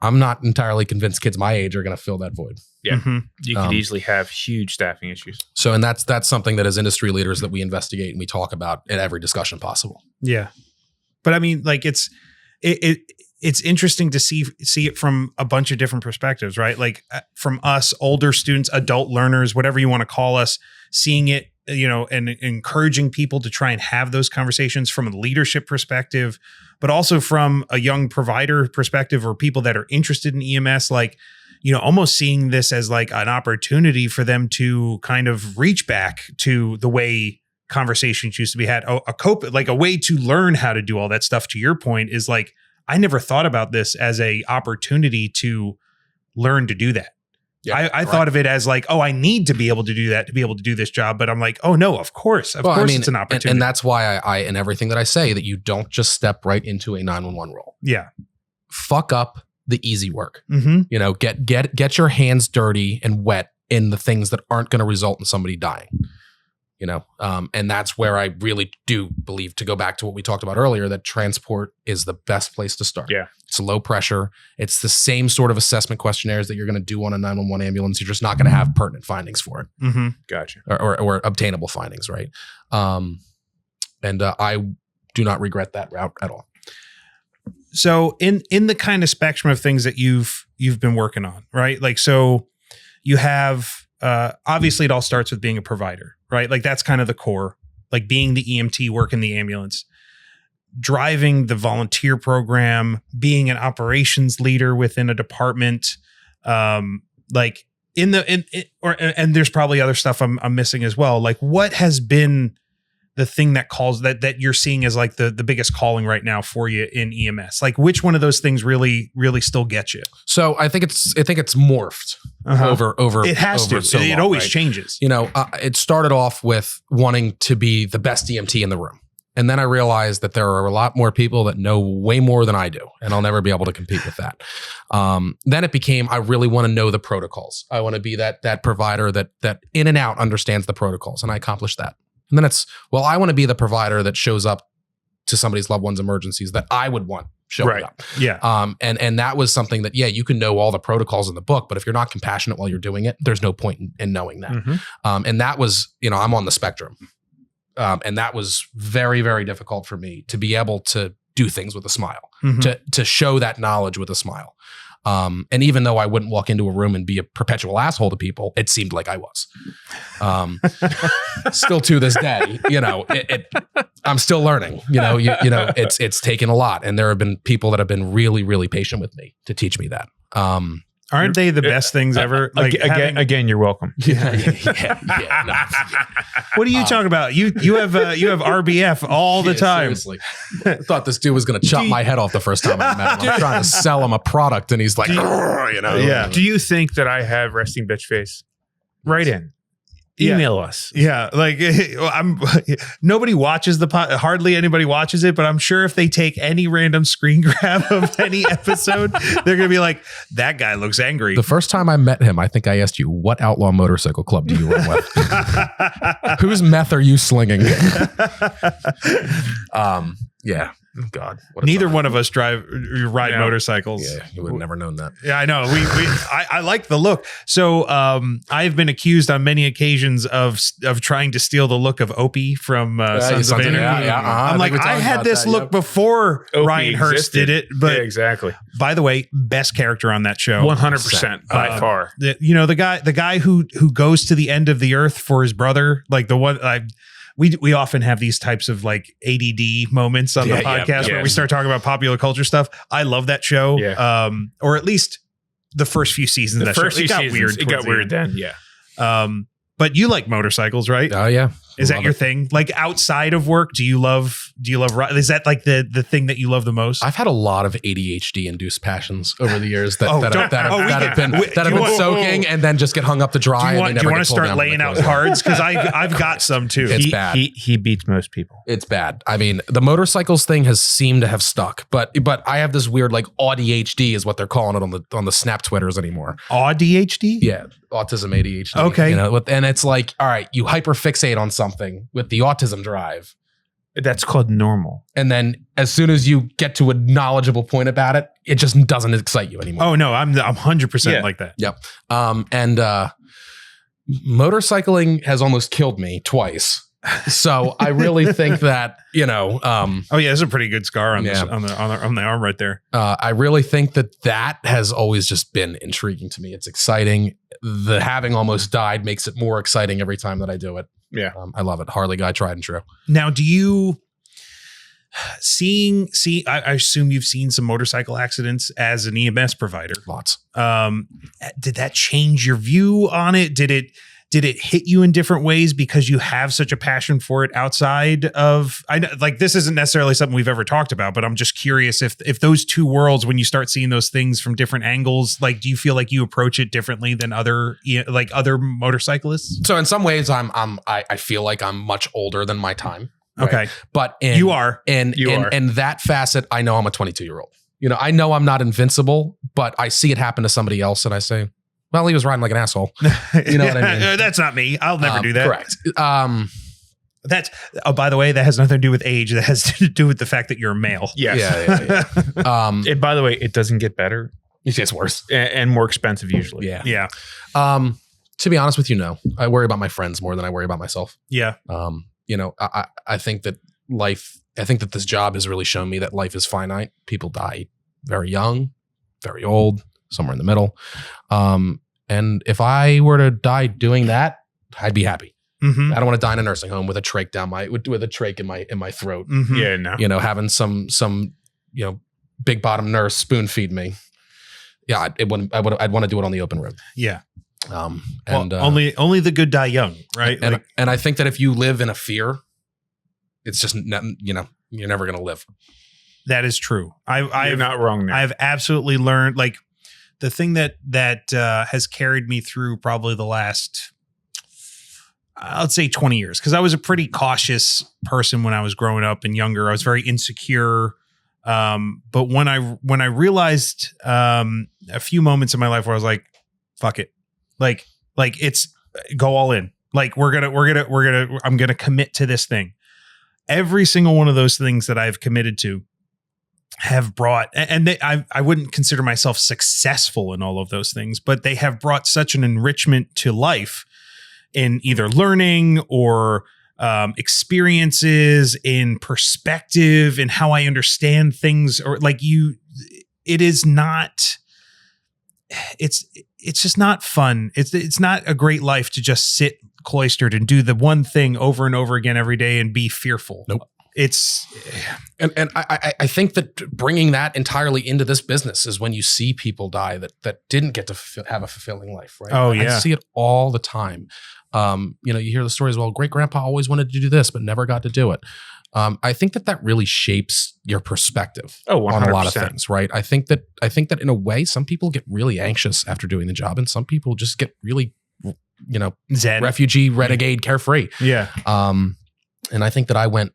D: I'm not entirely convinced kids my age are going to fill that void.
B: Yeah.
A: Mhm.
B: You could easily have huge staffing issues.
D: So, and that's something that as industry leaders that we investigate and we talk about in every discussion possible.
A: Yeah. But I mean, like it's interesting to see it from a bunch of different perspectives, right? Like from us, older students, adult learners, whatever you want to call us, seeing it, and encouraging people to try and have those conversations from a leadership perspective, but also from a young provider perspective or people that are interested in EMS, like, almost seeing this as like an opportunity for them to kind of reach back to the way conversations used to be had. A way to learn how to do all that stuff, to your point, is like, I never thought about this as a opportunity to learn to do that.
D: Yeah,
A: I thought of it as like, I need to be able to do that to be able to do this job. But I'm like, oh no, of course it's an opportunity.
D: And that's why I, in everything that I say, that you don't just step right into a 911 role.
A: Yeah.
D: Fuck up the easy work.
A: Mm-hmm.
D: Get your hands dirty and wet in the things that aren't going to result in somebody dying. And that's where I really do believe, to go back to what we talked about earlier, that transport is the best place to start.
B: Yeah.
D: It's low pressure. It's the same sort of assessment questionnaires that you're going to do on a 911 ambulance. You're just not going to have pertinent findings for it.
A: Mm-hmm.
B: Gotcha.
D: Or obtainable findings, right? I do not regret that route at all.
A: So in the kind of spectrum of things that you've been working on, right? Like, so you have, obviously it all starts with being a provider, right? Like that's kind of the core, like being the EMT, work in the ambulance, driving the volunteer program, being an operations leader within a department. And there's probably other stuff I'm missing as well. Like, what has been the thing that calls that you're seeing as like the biggest calling right now for you in EMS? Like, which one of those things really still gets you?
D: So I think it's morphed over.
A: It has to.
D: So
A: it
D: long,
A: always
D: right?
A: changes.
D: It started off with wanting to be the best EMT in the room. And then I realized that there are a lot more people that know way more than I do, and I'll never be able to compete with that. Then it became, I really want to know the protocols. I want to be that provider that in and out understands the protocols, and I accomplished that. And then I want to be the provider that shows up to somebody's loved one's emergencies that I would want showing up.
A: Yeah.
D: And that was something that, you can know all the protocols in the book, but if you're not compassionate while you're doing it, there's no point in knowing that.
B: Mm-hmm.
D: And that was, I'm on the spectrum. And that was very, very difficult for me to be able to do things with a smile, to show that knowledge with a smile. And even though I wouldn't walk into a room and be a perpetual asshole to people, it seemed like I was. Still to this day, I'm still learning. It's taken a lot, and there have been people that have been really, really patient with me to teach me that.
A: Aren't they the best things ever? Like
B: again, you're welcome.
D: No.
A: What are you talking about? You have RBF all the time.
D: Seriously. I thought this dude was going to chop my head off the first time I met him. I'm trying to sell him a product, and he's like,
A: Yeah.
B: Do you think that I have resting bitch face? Write in. Email us.
A: Yeah, like nobody watches hardly anybody watches it, but I'm sure if they take any random screen grab of any episode, they're gonna be like, that guy looks angry.
D: The first time I met him, I think I asked you, what outlaw motorcycle club do you run with? Whose meth are you slinging? Yeah. God.
A: Neither one of us ride motorcycles.
D: Yeah, you would have never known that.
A: Yeah, I know. I like the look. So I've been accused on many occasions of trying to steal the look of Opie from Sons of Anarchy. I'm like, I had this look before
B: Opie
A: Ryan Hurst did it. But
B: yeah, exactly.
A: By the way, best character on that show.
B: 100% by far.
A: The guy who goes to the end of the earth for his brother, like the one we often have these types of like ADD moments on the podcast where we start talking about popular culture stuff. I love that show.
B: Yeah.
A: Or at least the first few seasons.
B: The first few seasons, it got weird then. Yeah.
A: But you like motorcycles, right?
D: Oh yeah.
A: Is that your thing? Like outside of work, do you love is that like the thing that you love the most?
D: I've had a lot of ADHD induced passions over the years that have been soaking and then just get hung up to dry.
A: Do you want to start laying out cards? Because I've got some too.
D: It's bad.
B: He beats most people.
D: It's bad. I mean, the motorcycles thing has seemed to have stuck, but I have this weird like ADHD is what they're calling it on the Snap Twitters anymore.
A: ADHD?
D: Yeah, autism ADHD.
A: Okay.
D: And it's like, all right, you hyperfixate on something with the autism drive,
B: That's called normal.
D: And then as soon as you get to a knowledgeable point about it, it just doesn't excite you anymore.
A: Oh no, I'm 100%
B: Yeah.
A: like that.
D: Yep. And motorcycling has almost killed me twice. So I really think that,
A: Oh yeah, there's a pretty good scar on,
D: Yeah.
A: on the arm right there.
D: I really think that has always just been intriguing to me. It's exciting. The having almost died makes it more exciting every time that I do it.
B: Yeah.
D: I love it. Harley guy, tried and true.
A: Now, do you I assume you've seen some motorcycle accidents as an EMS provider.
D: Lots.
A: Did that change your view on it? Did it hit you in different ways because you have such a passion for it outside of, I know, like, this isn't necessarily something we've ever talked about, but I'm just curious if those two worlds, when you start seeing those things from different angles, like, do you feel like you approach it differently than other motorcyclists?
D: So in some ways, I feel like I'm much older than my time. Right?
A: Okay.
D: But
A: You are.
D: in that facet, I know I'm a 22-year-old. I know I'm not invincible, but I see it happen to somebody else, and I say, well, he was riding like an asshole. You know what I mean?
A: That's not me. I'll never do that.
D: Correct.
A: That's, by the way, that has nothing to do with age. That has to do with the fact that you're a male.
B: Yes.
D: Yeah.
B: And by the way, it doesn't get better
D: It gets worse.
B: and more expensive usually.
D: Yeah.
A: Yeah.
D: To be honest with you, no. I worry about my friends more than I worry about myself.
A: Yeah.
D: I think that this job has really shown me that life is finite. People die very young, very old, somewhere in the middle. And if I were to die doing that, I'd be happy.
A: Mm-hmm.
D: I don't want to die in a nursing home with a trach with a trach in my throat.
A: Mm-hmm.
B: Yeah, no.
D: Having some big bottom nurse spoon feed me. Yeah, I'd want to do it on the open road.
A: Yeah.
D: And
A: only the good die young, right?
D: And I think that if you live in a fear, it's just you're never going to live.
A: That is true.
B: You're not wrong there.
A: I've absolutely learned, like, the thing that has carried me through probably the last, I'd say 20 years, because I was a pretty cautious person when I was growing up and younger. I was very insecure. But when I realized a few moments in my life where I was like, fuck it, like it's go all in. Like I'm gonna commit to this thing. Every single one of those things that I've committed to have brought, and I wouldn't consider myself successful in all of those things, but they have brought such an enrichment to life in either learning or experiences, in perspective, in how I understand things, or it's just not fun. It's not a great life to just sit cloistered and do the one thing over and over again every day and be fearful.
D: Nope.
A: And
D: I think that bringing that entirely into this business is when you see people die that didn't get to have a fulfilling life, right?
A: Oh, yeah.
D: I see it all the time. You hear the stories, well, great grandpa always wanted to do this, but never got to do it. I think that really shapes your perspective on a lot of things, right? I think that in a way, some people get really anxious after doing the job, and some people just get really,
A: Zen.
D: refugee, renegade, carefree.
A: Yeah.
D: And I think that I went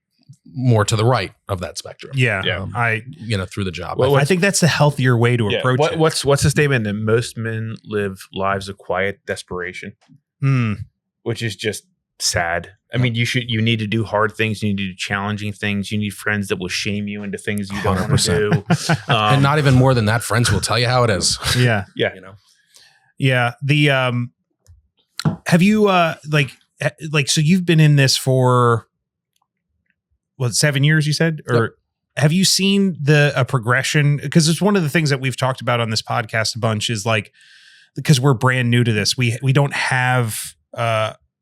D: more to the right of that spectrum.
A: Yeah.
D: Through the job.
A: Well, I think that's the healthier way to approach it.
B: What's the statement that most men live lives of quiet desperation, which is just sad. I mean, you need to do hard things. You need to do challenging things. You need friends that will shame you into things you don't want to do.
D: And not even more than that, friends will tell you how it is.
A: Yeah.
B: Yeah.
A: Yeah. The, have you, so you've been in this for 7 years, you said, or
D: yep.
A: Have you seen a progression? Because it's one of the things that we've talked about on this podcast a bunch is because we're brand new to this, we don't have,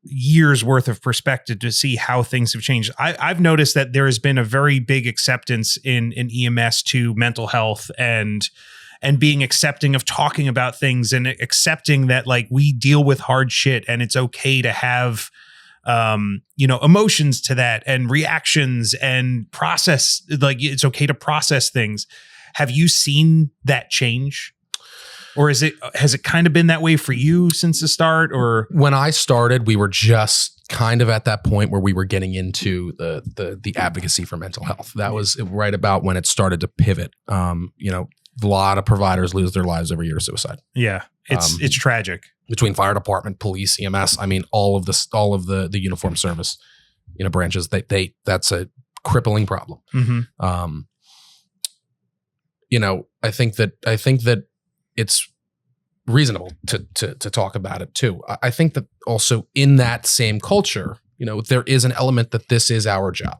A: years worth of perspective to see how things have changed. I've noticed that there has been a very big acceptance in EMS to mental health and being accepting of talking about things and accepting that we deal with hard shit and it's okay to have, emotions to that and reactions and process, it's okay to process things. Have you seen that change? Or has it kind of been that way for you since the start? Or
D: when I started, we were just kind of at that point where we were getting into the advocacy for mental health. That was right about when it started to pivot. A lot of providers lose their lives every year to suicide.
A: Yeah, it's tragic.
D: Between fire department, police, EMS, I mean, all of the uniform service, branches. That's a crippling problem.
A: Mm-hmm.
D: You know, I think that it's reasonable to talk about it too. I think that also in that same culture, you know, there is an element that this is our job.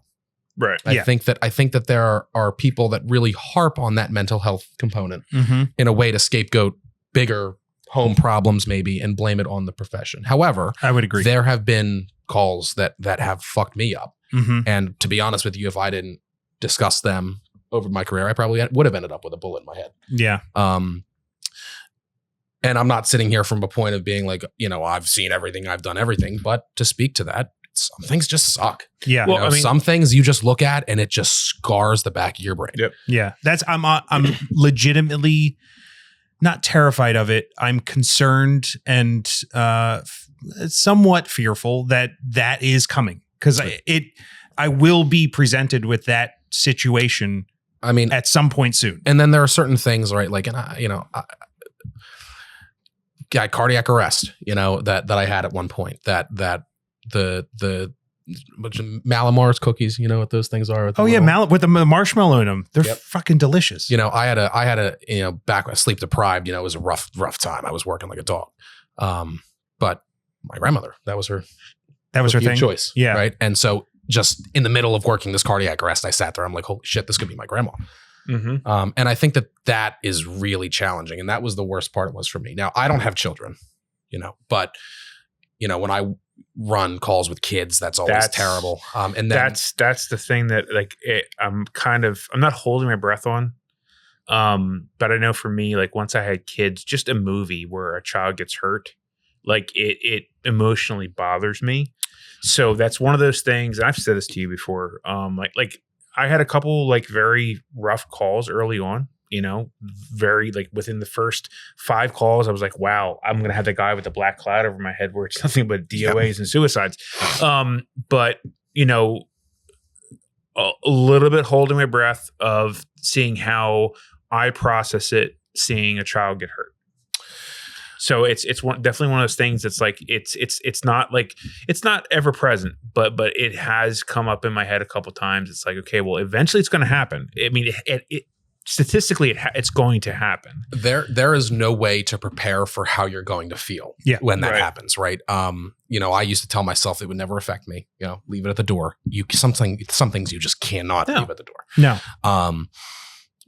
B: Right.
D: I think that there are people that really harp on that mental health component
A: Mm-hmm.
D: in a way to scapegoat bigger home problems maybe and blame it on the profession. However,
A: I would agree.
D: there have been calls that have fucked me up.
A: Mm-hmm.
D: And to be honest with you, if I didn't discuss them over my career, I probably would have ended up with a bullet in my head.
A: Yeah.
D: And I'm not sitting here from a point of being like, you know, I've seen everything, I've done everything, but to speak to that, some things just suck.
A: Yeah.
B: Well,
D: You know,
B: I mean-
D: some things you just look at and it just scars the back of your brain.
B: Yep.
A: Yeah. I'm legitimately not terrified of it. I'm concerned and somewhat fearful that is coming, because I will be presented with that situation
D: I mean,
A: at some point soon.
D: and then there are certain things, right? Like, and cardiac arrest, you know, that I had at one point, that the Malamar's cookies, you know what those things are?
A: Oh yeah, with the marshmallow in them, they're
D: Yep.
A: fucking delicious.
D: You know, I had a, you know, back when I sleep deprived, you know, it was a rough time. I was working like a dog. But my grandmother, that was her
A: thing.
D: choice.
A: Yeah.
D: Right. And so just in the middle of working this cardiac arrest, I sat there, I'm like, holy shit, this could be my grandma.
B: Mm-hmm.
D: And I think that is really challenging. And that was the worst part it was for me. Now, I don't have children, you know, but, you know, when I run calls with kids, that's always terrible. And then
B: that's the thing that like I'm not holding my breath on. But I know for me, like once I had kids, just a movie where a child gets hurt, like it emotionally bothers me. So that's one of those things. And I've said this to you before. Like I had a couple like very rough calls early on, you know, very like within the first 5 calls, I was like, wow, I'm going to have the guy with the black cloud over my head where it's nothing but DOAs and suicides. But you know, a little bit holding my breath of seeing how I process it, seeing a child get hurt. So it's definitely one of those things that's like it's not ever present, but it has come up in my head a couple times. It's like, okay, well, eventually it's going to happen. I mean, it statistically it's going to happen.
D: there is no way to prepare for how you're going to feel when that happens, right? You know, I used to tell myself it would never affect me. You know, leave it at the door. Some things you just cannot leave at the door.
A: No.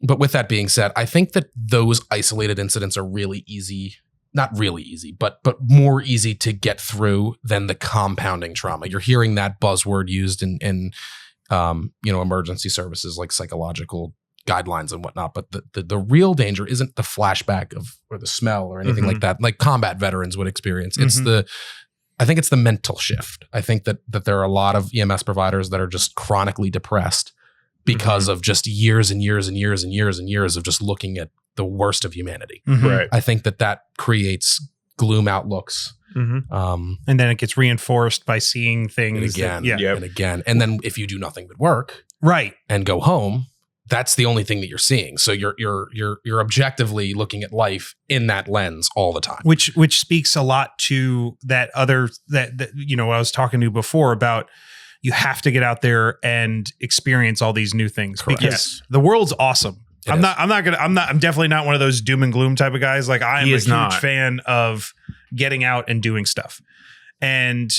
D: But with that being said, I think that those isolated incidents are really easy. Not really easy, but more easy to get through than the compounding trauma. You're hearing that buzzword used in you know, emergency services like psychological guidelines and whatnot. But the real danger isn't the flashback or the smell or anything like that, like combat veterans would experience. It's I think it's the mental shift. I think that there are a lot of EMS providers that are just chronically depressed because of just years and years and years and years and years of just looking at the worst of humanity.
B: Right.
D: I think that creates gloom outlooks.
A: And then it gets reinforced by seeing things
D: and again,
A: that,
D: and again. And then if you do nothing but work
A: right,
D: and go home, that's the only thing that you're seeing. So you're objectively looking at life in that lens all the time.
A: which speaks a lot to that you know, I was talking to you before about, you have to get out there and experience all these new things.
D: Correct.
A: Because the world's awesome. I'm definitely not one of those doom and gloom type of guys. Like I'm a huge fan of getting out and doing stuff. And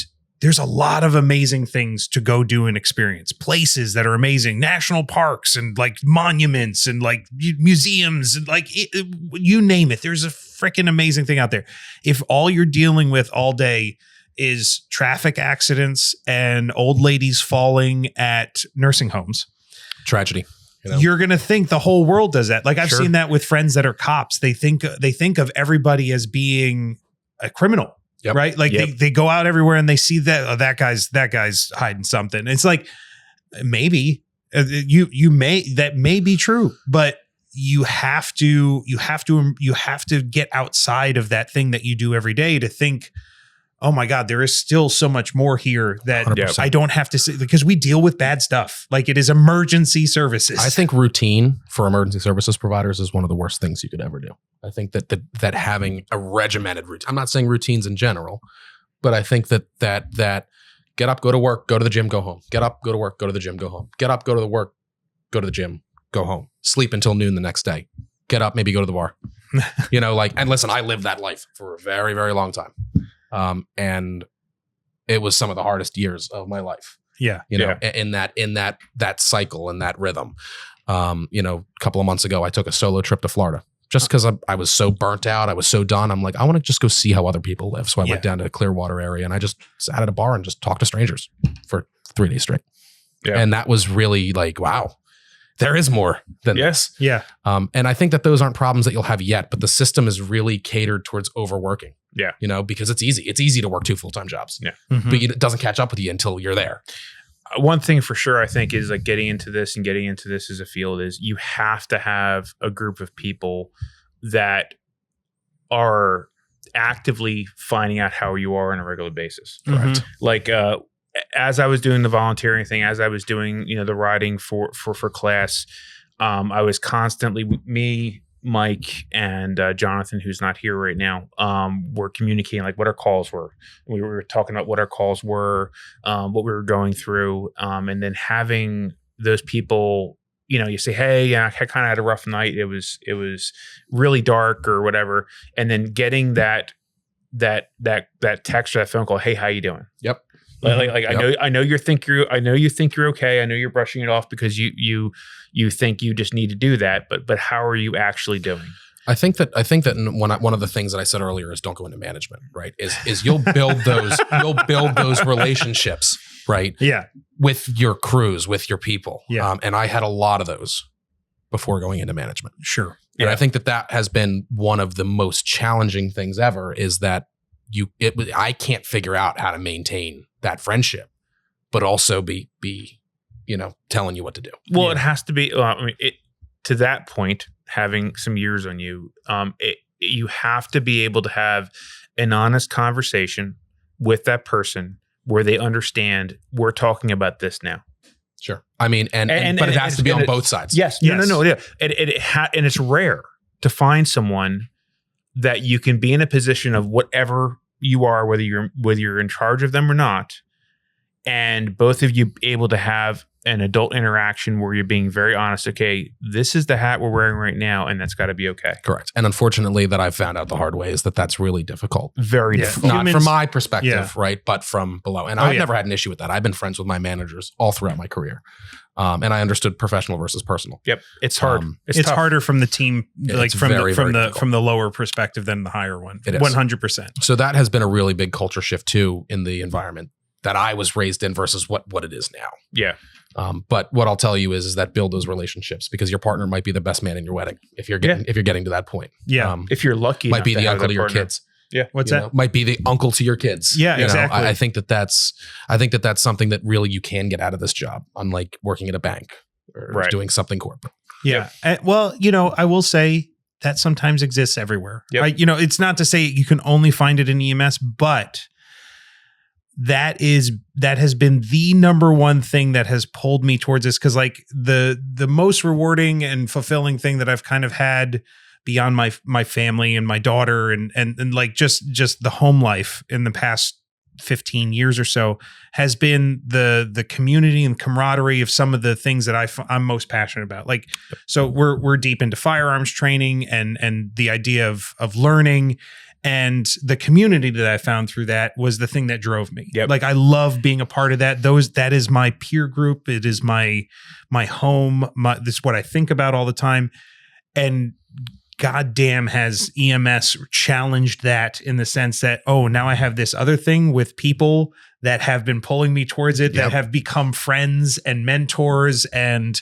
A: there's a lot of amazing things to go do and experience. Places that are amazing, national parks and like monuments and like museums and like you name it. There's a freaking amazing thing out there. If all you're dealing with all day is traffic accidents and old ladies falling at nursing homes,
D: Tragedy. You know?
A: You're going to think the whole world does that. Like I've seen that with friends that are cops. They think of everybody as being a criminal, right? Like they go out everywhere and they see that that guy's hiding something. It's like, maybe that may be true, but you have to get outside of that thing that you do every day to think, oh my God, there is still so much more here that
D: 100%.
A: I don't have to see, because we deal with bad stuff. Like it is emergency services.
D: I think routine for emergency services providers is one of the worst things you could ever do. I think that having a regimented routine, I'm not saying routines in general, but I think that Get up, go to work, go to the gym, go home. Get up, go to work, go to the gym, go home. Get up, go to the work, go to the gym, go home. Sleep until noon the next day. Get up, maybe go to the bar. And listen, I lived that life for a very, very long time. And it was some of the hardest years of my life.
A: Yeah.
D: In that cycle and that rhythm. A couple of months ago, I took a solo trip to Florida just because I was so burnt out. I was so done. I'm like, I want to just go see how other people live. So I went down to the Clearwater area and I just sat at a bar and just talked to strangers for 3 days straight. Yeah. And that was really like, wow, there is more than this.
A: Yeah.
D: And I think that those aren't problems that you'll have yet, but the system is really catered towards overworking.
B: Yeah.
D: Because it's easy. It's easy to work 2 full-time jobs.
B: Yeah.
A: Mm-hmm.
D: But it doesn't catch up with you until you're there.
B: One thing for sure, I think, is like getting into this as a field is you have to have a group of people that are actively finding out how you are on a regular basis.
A: Correct.
B: Like, as I was doing the volunteering thing, as I was doing, the riding for class, I was constantly, me, Mike, and Jonathan, who's not here right now, were communicating like what our calls were. We were talking about what our calls were, what we were going through, and then having those people, you say, hey, I kind of had a rough night. It was really dark or whatever, and then getting that text or that phone call, hey, how you doing?
D: Yep.
B: Like I know you think you're okay. I know you're brushing it off because you think you just need to do that, but how are you actually doing?
D: I think that one of the things that I said earlier is don't go into management, right? Is you'll build those relationships, right?
A: Yeah.
D: With your crews, with your people.
A: Yeah.
D: And I had a lot of those before going into management.
A: Sure.
D: And I think that has been one of the most challenging things ever is that I can't figure out how to maintain that friendship, but also be telling you what to do.
B: Well, it has to be. To that point, having some years on you, you have to be able to have an honest conversation with that person where they understand we're talking about this now.
D: Sure. I mean, but it has to be on both sides.
B: Yes. No. Yeah. And it's rare to find someone that you can be in a position of whatever you are, whether you're in charge of them or not, and both of you able to have an adult interaction where you're being very honest. Okay, this is the hat we're wearing right now, and that's got to be okay.
D: Correct. And unfortunately, that I've found out the hard way is that that's really difficult.
B: Very difficult.
D: Not from my perspective, right? But from below. And I've never had an issue with that. I've been friends with my managers all throughout my career. And I understood professional versus personal.
B: Yep. It's hard.
A: It's harder from the team, like from the lower perspective than the higher one.
D: It is
A: 100%.
D: So that has been a really big culture shift too in the environment that I was raised in versus what it is now.
B: Yeah.
D: But what I'll tell you is that build those relationships because your partner might be the best man in your wedding if you're getting to that point.
A: Yeah.
B: If you're lucky,
D: might be the uncle to your kids.
B: Yeah.
A: What's that?
D: Might be the uncle to your kids.
A: Yeah, exactly.
D: I think that's something that really you can get out of this job, unlike working at a bank or doing something corporate.
A: Yeah. Well, I will say that sometimes exists everywhere.
B: Yep.
A: It's not to say you can only find it in EMS, but that has been the number one thing that has pulled me towards this. Cause like the most rewarding and fulfilling thing that I've kind of had beyond my family and my daughter and like just the home life in the past 15 years or so has been the community and camaraderie of some of the things that I'm most passionate about. Like, so we're deep into firearms training and the idea of learning, and the community that I found through that was the thing that drove me.
B: Yep.
A: Like I love being a part of that. That is my peer group. It is my home. This is what I think about all the time. And goddamn has EMS challenged that in the sense that, oh, now I have this other thing with people that have been pulling me towards it, that have become friends and mentors and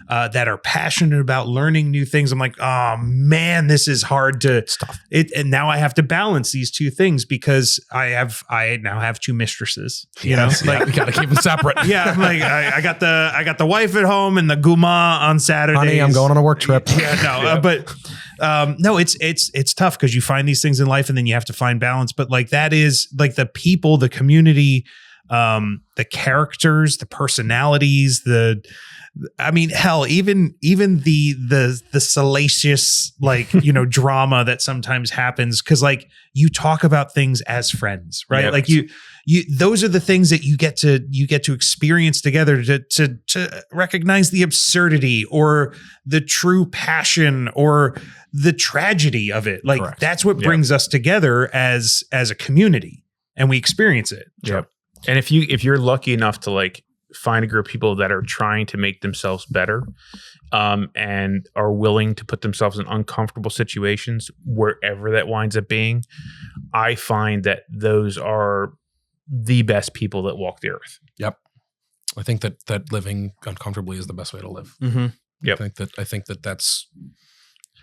A: that are passionate about learning new things. I'm like, oh man, this is hard to stuff. And now I have to balance these two things because I now have two mistresses, like
D: we got to keep them separate.
A: Yeah. I'm like, I got the wife at home and the guma on Saturdays.
D: Honey, I'm going on a work trip.
A: But no, it's tough because you find these things in life and then you have to find balance. But like that is like the people, the community, the characters, the personalities, hell, even the salacious, like, drama that sometimes happens. Cause like you talk about things as friends, right?
B: Yep.
A: Like those are the things that you get to experience together to recognize the absurdity or the true passion or the tragedy of it. Like
D: Correct.
A: that's what brings us together as a community, and we experience it.
B: Yep. And if you're lucky enough to like find a group of people that are trying to make themselves better, and are willing to put themselves in uncomfortable situations, wherever that winds up being, I find that those are the best people that walk the earth.
D: Yep. I think that living uncomfortably is the best way to live.
A: Mm-hmm.
B: Yep.
D: I think that that's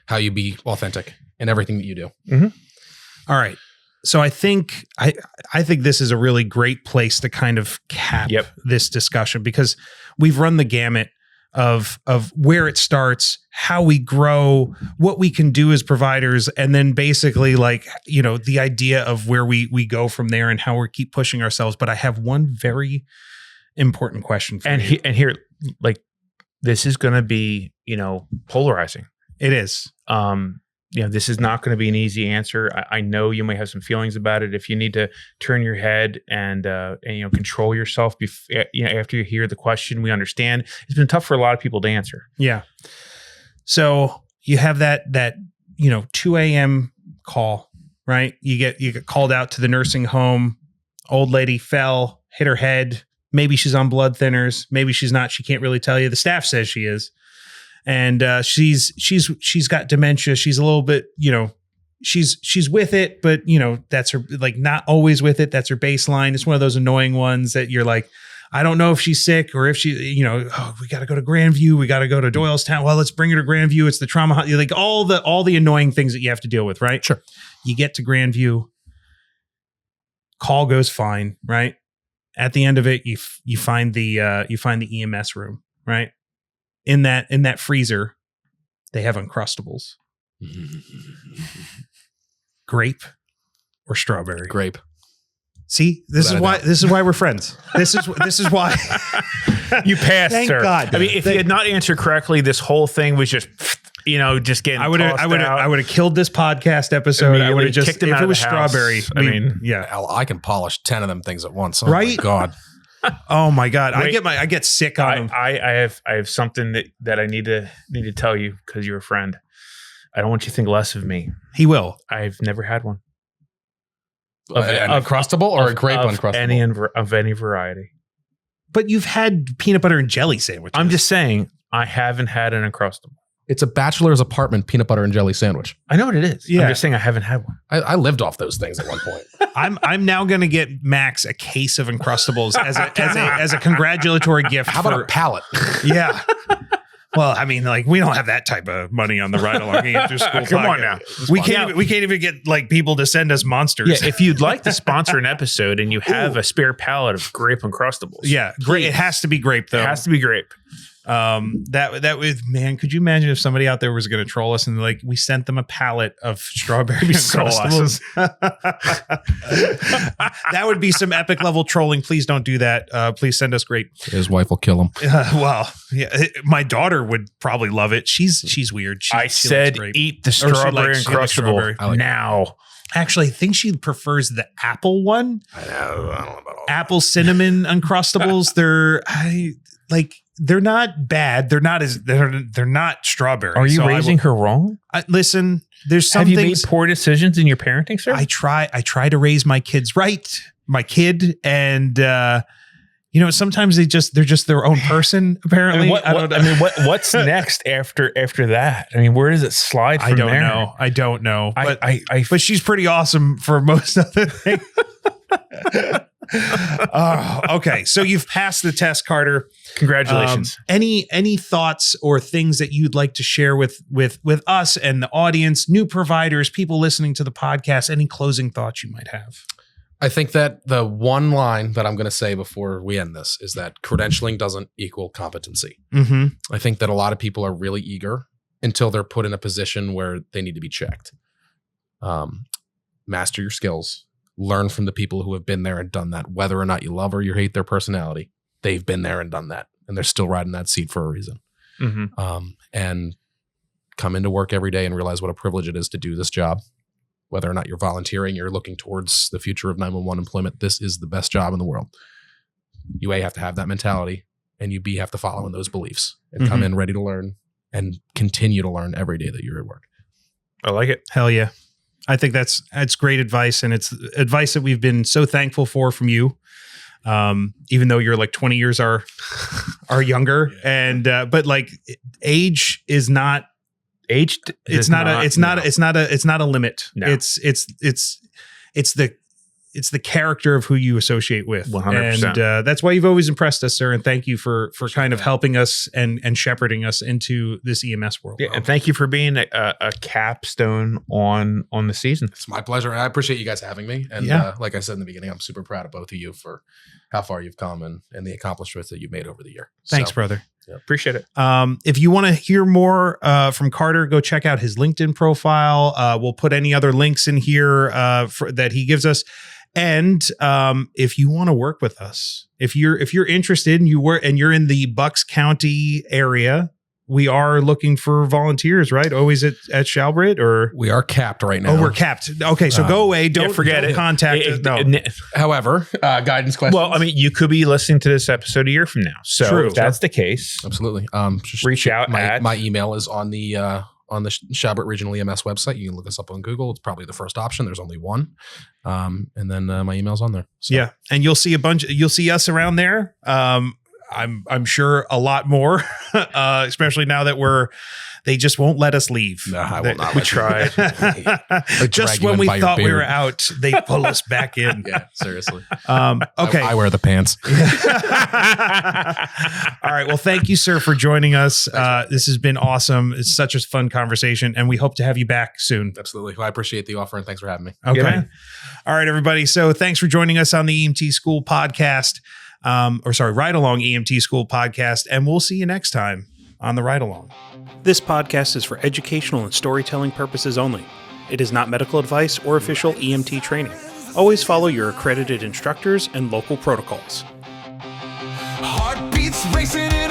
D: how you be authentic in everything that you do.
B: Mm-hmm.
A: All right. So I think this is a really great place to kind of cap this discussion, because we've run the gamut of where it starts, how we grow, what we can do as providers, and then basically like, you know, the idea of where we go from there and how we keep pushing ourselves. But I have one very important question for you.
B: And here, like, this is going to be, you know, polarizing.
A: It is.
B: You know, this is not going to be an easy answer. I know you may have some feelings about it. If you need to turn your head and you know, control yourself, you know, after you hear the question, we understand. It's been tough for a lot of people to answer.
A: Yeah. So you have that you know 2 a.m. call, right? You get called out to the nursing home. Old lady fell, hit her head. Maybe she's on blood thinners. Maybe she's not. She can't really tell you. The staff says she is. And she's got dementia. She's a little bit, you know, she's with it, but you know, that's her, like, not always with it. That's her baseline. It's one of those annoying ones that you're like, I don't know if she's sick or if she, you know, oh, we got to go to Grandview. We got to go to Doylestown. Well, let's bring her to Grandview. It's the trauma, like all the annoying things that you have to deal with, right?
D: Sure.
A: You get to Grandview, call goes fine, right? At the end of it, you find the EMS room, right? In that freezer, they have Uncrustables. Grape or strawberry?
D: Grape.
A: See, this is why we're friends. This is why
B: you passed,
A: Thank
B: sir.
A: God.
B: I mean, if you had not answered correctly, this whole thing was just, you know, just getting.
A: I would have killed this podcast episode. I would have just
B: kicked him
A: if
B: out
A: it
B: of
A: was
B: the house.
A: strawberry.
B: I mean,
A: yeah.
D: Hell, I can polish 10 of them things at once. Oh
A: Right?
D: My God.
A: Oh my God.
B: Wait,
A: I get sick on them.
B: I have something that I need to tell you because you're a friend. I don't want you to think less of me.
A: He will.
B: I've never had one.
D: An Uncrustable or a grape Uncrustable?
B: Of any variety.
A: But you've had peanut butter and jelly sandwiches.
B: I'm just saying I haven't had an Uncrustable.
D: It's a bachelor's apartment peanut butter and jelly sandwich.
B: I know what it is.
A: Yeah.
B: I'm just saying I haven't had one.
D: I lived off those things at one point.
A: I'm now going to get Max a case of Uncrustables as a congratulatory gift.
D: How about a pallet?
A: Yeah. Well, I mean, like, we don't have that type of money on the RideAlong EMT school.
B: Come on now.
A: We can't even get like people to send us monsters.
B: Yeah, if you'd like to sponsor an episode and you have a spare pallet of grape Uncrustables.
A: Yeah, great. It has to be grape though.
B: It has to be grape.
A: That was, man, could you imagine if somebody out there was going to troll us and like we sent them a pallet of strawberry Uncrustables? That would be some epic level trolling. Please don't do that. Please send us grape.
D: His wife will kill him.
A: Well, yeah, my daughter would probably love it. She's weird. She
B: said eat the strawberry Uncrustable now.
A: Actually, I think she prefers the apple one.
D: I don't know about all
A: Apple cinnamon Uncrustables. They're not bad. They're not strawberry.
B: Are you raising her wrong?
A: Listen, there's some
B: Have you
A: things.
B: made poor decisions in your parenting, sir?
A: I try to raise my kids right. My kid, and you know, sometimes they're just their own person. Apparently,
B: what's next after that? I mean, where does it slide from there?
A: I don't know. But
B: But
A: she's pretty awesome for most of the things. Okay, so you've passed the test, Carter.
B: Congratulations.
A: Any thoughts or things that you'd like to share with us and the audience, new providers, people listening to the podcast? Any closing thoughts you might have?
D: I think that the one line that I'm going to say before we end this is that credentialing doesn't equal competency.
A: Mm-hmm.
D: I think that a lot of people are really eager until they're put in a position where they need to be checked. Master your skills. Learn from the people who have been there and done that, whether or not you love or you hate their personality. They've been there and done that, and they're still riding that seat for a reason.
B: Mm-hmm.
D: And come into work every day and realize what a privilege it is to do this job. whether or not you're volunteering, you're looking towards the future of 911 employment. This is the best job in the world. You A, have to have that mentality, and you B, have to follow in those beliefs and come in ready to learn and continue to learn every day that you're at work.
B: I like it.
A: Hell yeah. I think that's great advice. And it's advice that we've been so thankful for from you. Even though you're like 20 years are younger. And, but like age is not, it's not a limit.
B: No.
A: It's the character of who you associate with.
B: 100%.
A: And that's why you've always impressed us, sir. And thank you for kind of helping us and shepherding us into this EMS world.
B: Yeah, and thank you for being a capstone on the season.
D: It's my pleasure. I appreciate you guys having me. And like I said in the beginning, I'm super proud of both of you for how far you've come and the accomplishments that you've made over the year.
A: Thanks, brother.
D: Yeah.
B: Appreciate it.
A: If you want to hear more from Carter, go check out his LinkedIn profile. We'll put any other links in here that he gives us. And if you want to work with us, if you're interested and you're in the Bucks County area, we are looking for volunteers, right? Always at Shalbrit, or
D: we are capped right now.
A: Oh, we're capped. Okay, so go away. Don't
B: forget it.
A: Contact us. No.
D: However, guidance questions.
B: Well, I mean, you could be listening to this episode a year from now. So
A: True.
B: if that's the case,
D: Absolutely. Just
B: reach out.
D: My email is on the Chalfont Regional EMS website. You can look us up on Google. It's probably the first option. There's only one. And then my email's on there. So.
A: Yeah. And you'll see us around there. I'm sure a lot more, especially now that they just won't let us leave.
D: No, I will not.
B: We tried.
A: Just when we thought we were out, they pull us back in.
D: Yeah, seriously.
A: Okay.
D: I wear the pants.
A: All right. Well, thank you, sir, for joining us. This has been awesome. It's such a fun conversation, and we hope to have you back soon.
D: Absolutely. Well, I appreciate the offer, and thanks for having me.
A: Okay.
B: Yeah,
A: All right, everybody. So thanks for joining us on the EMT School podcast. RideAlong EMT School podcast, and we'll see you next time on the RideAlong. This podcast is for educational and storytelling purposes only. It is not medical advice or official EMT training. Always follow your accredited instructors and local protocols.
E: Heartbeats racing in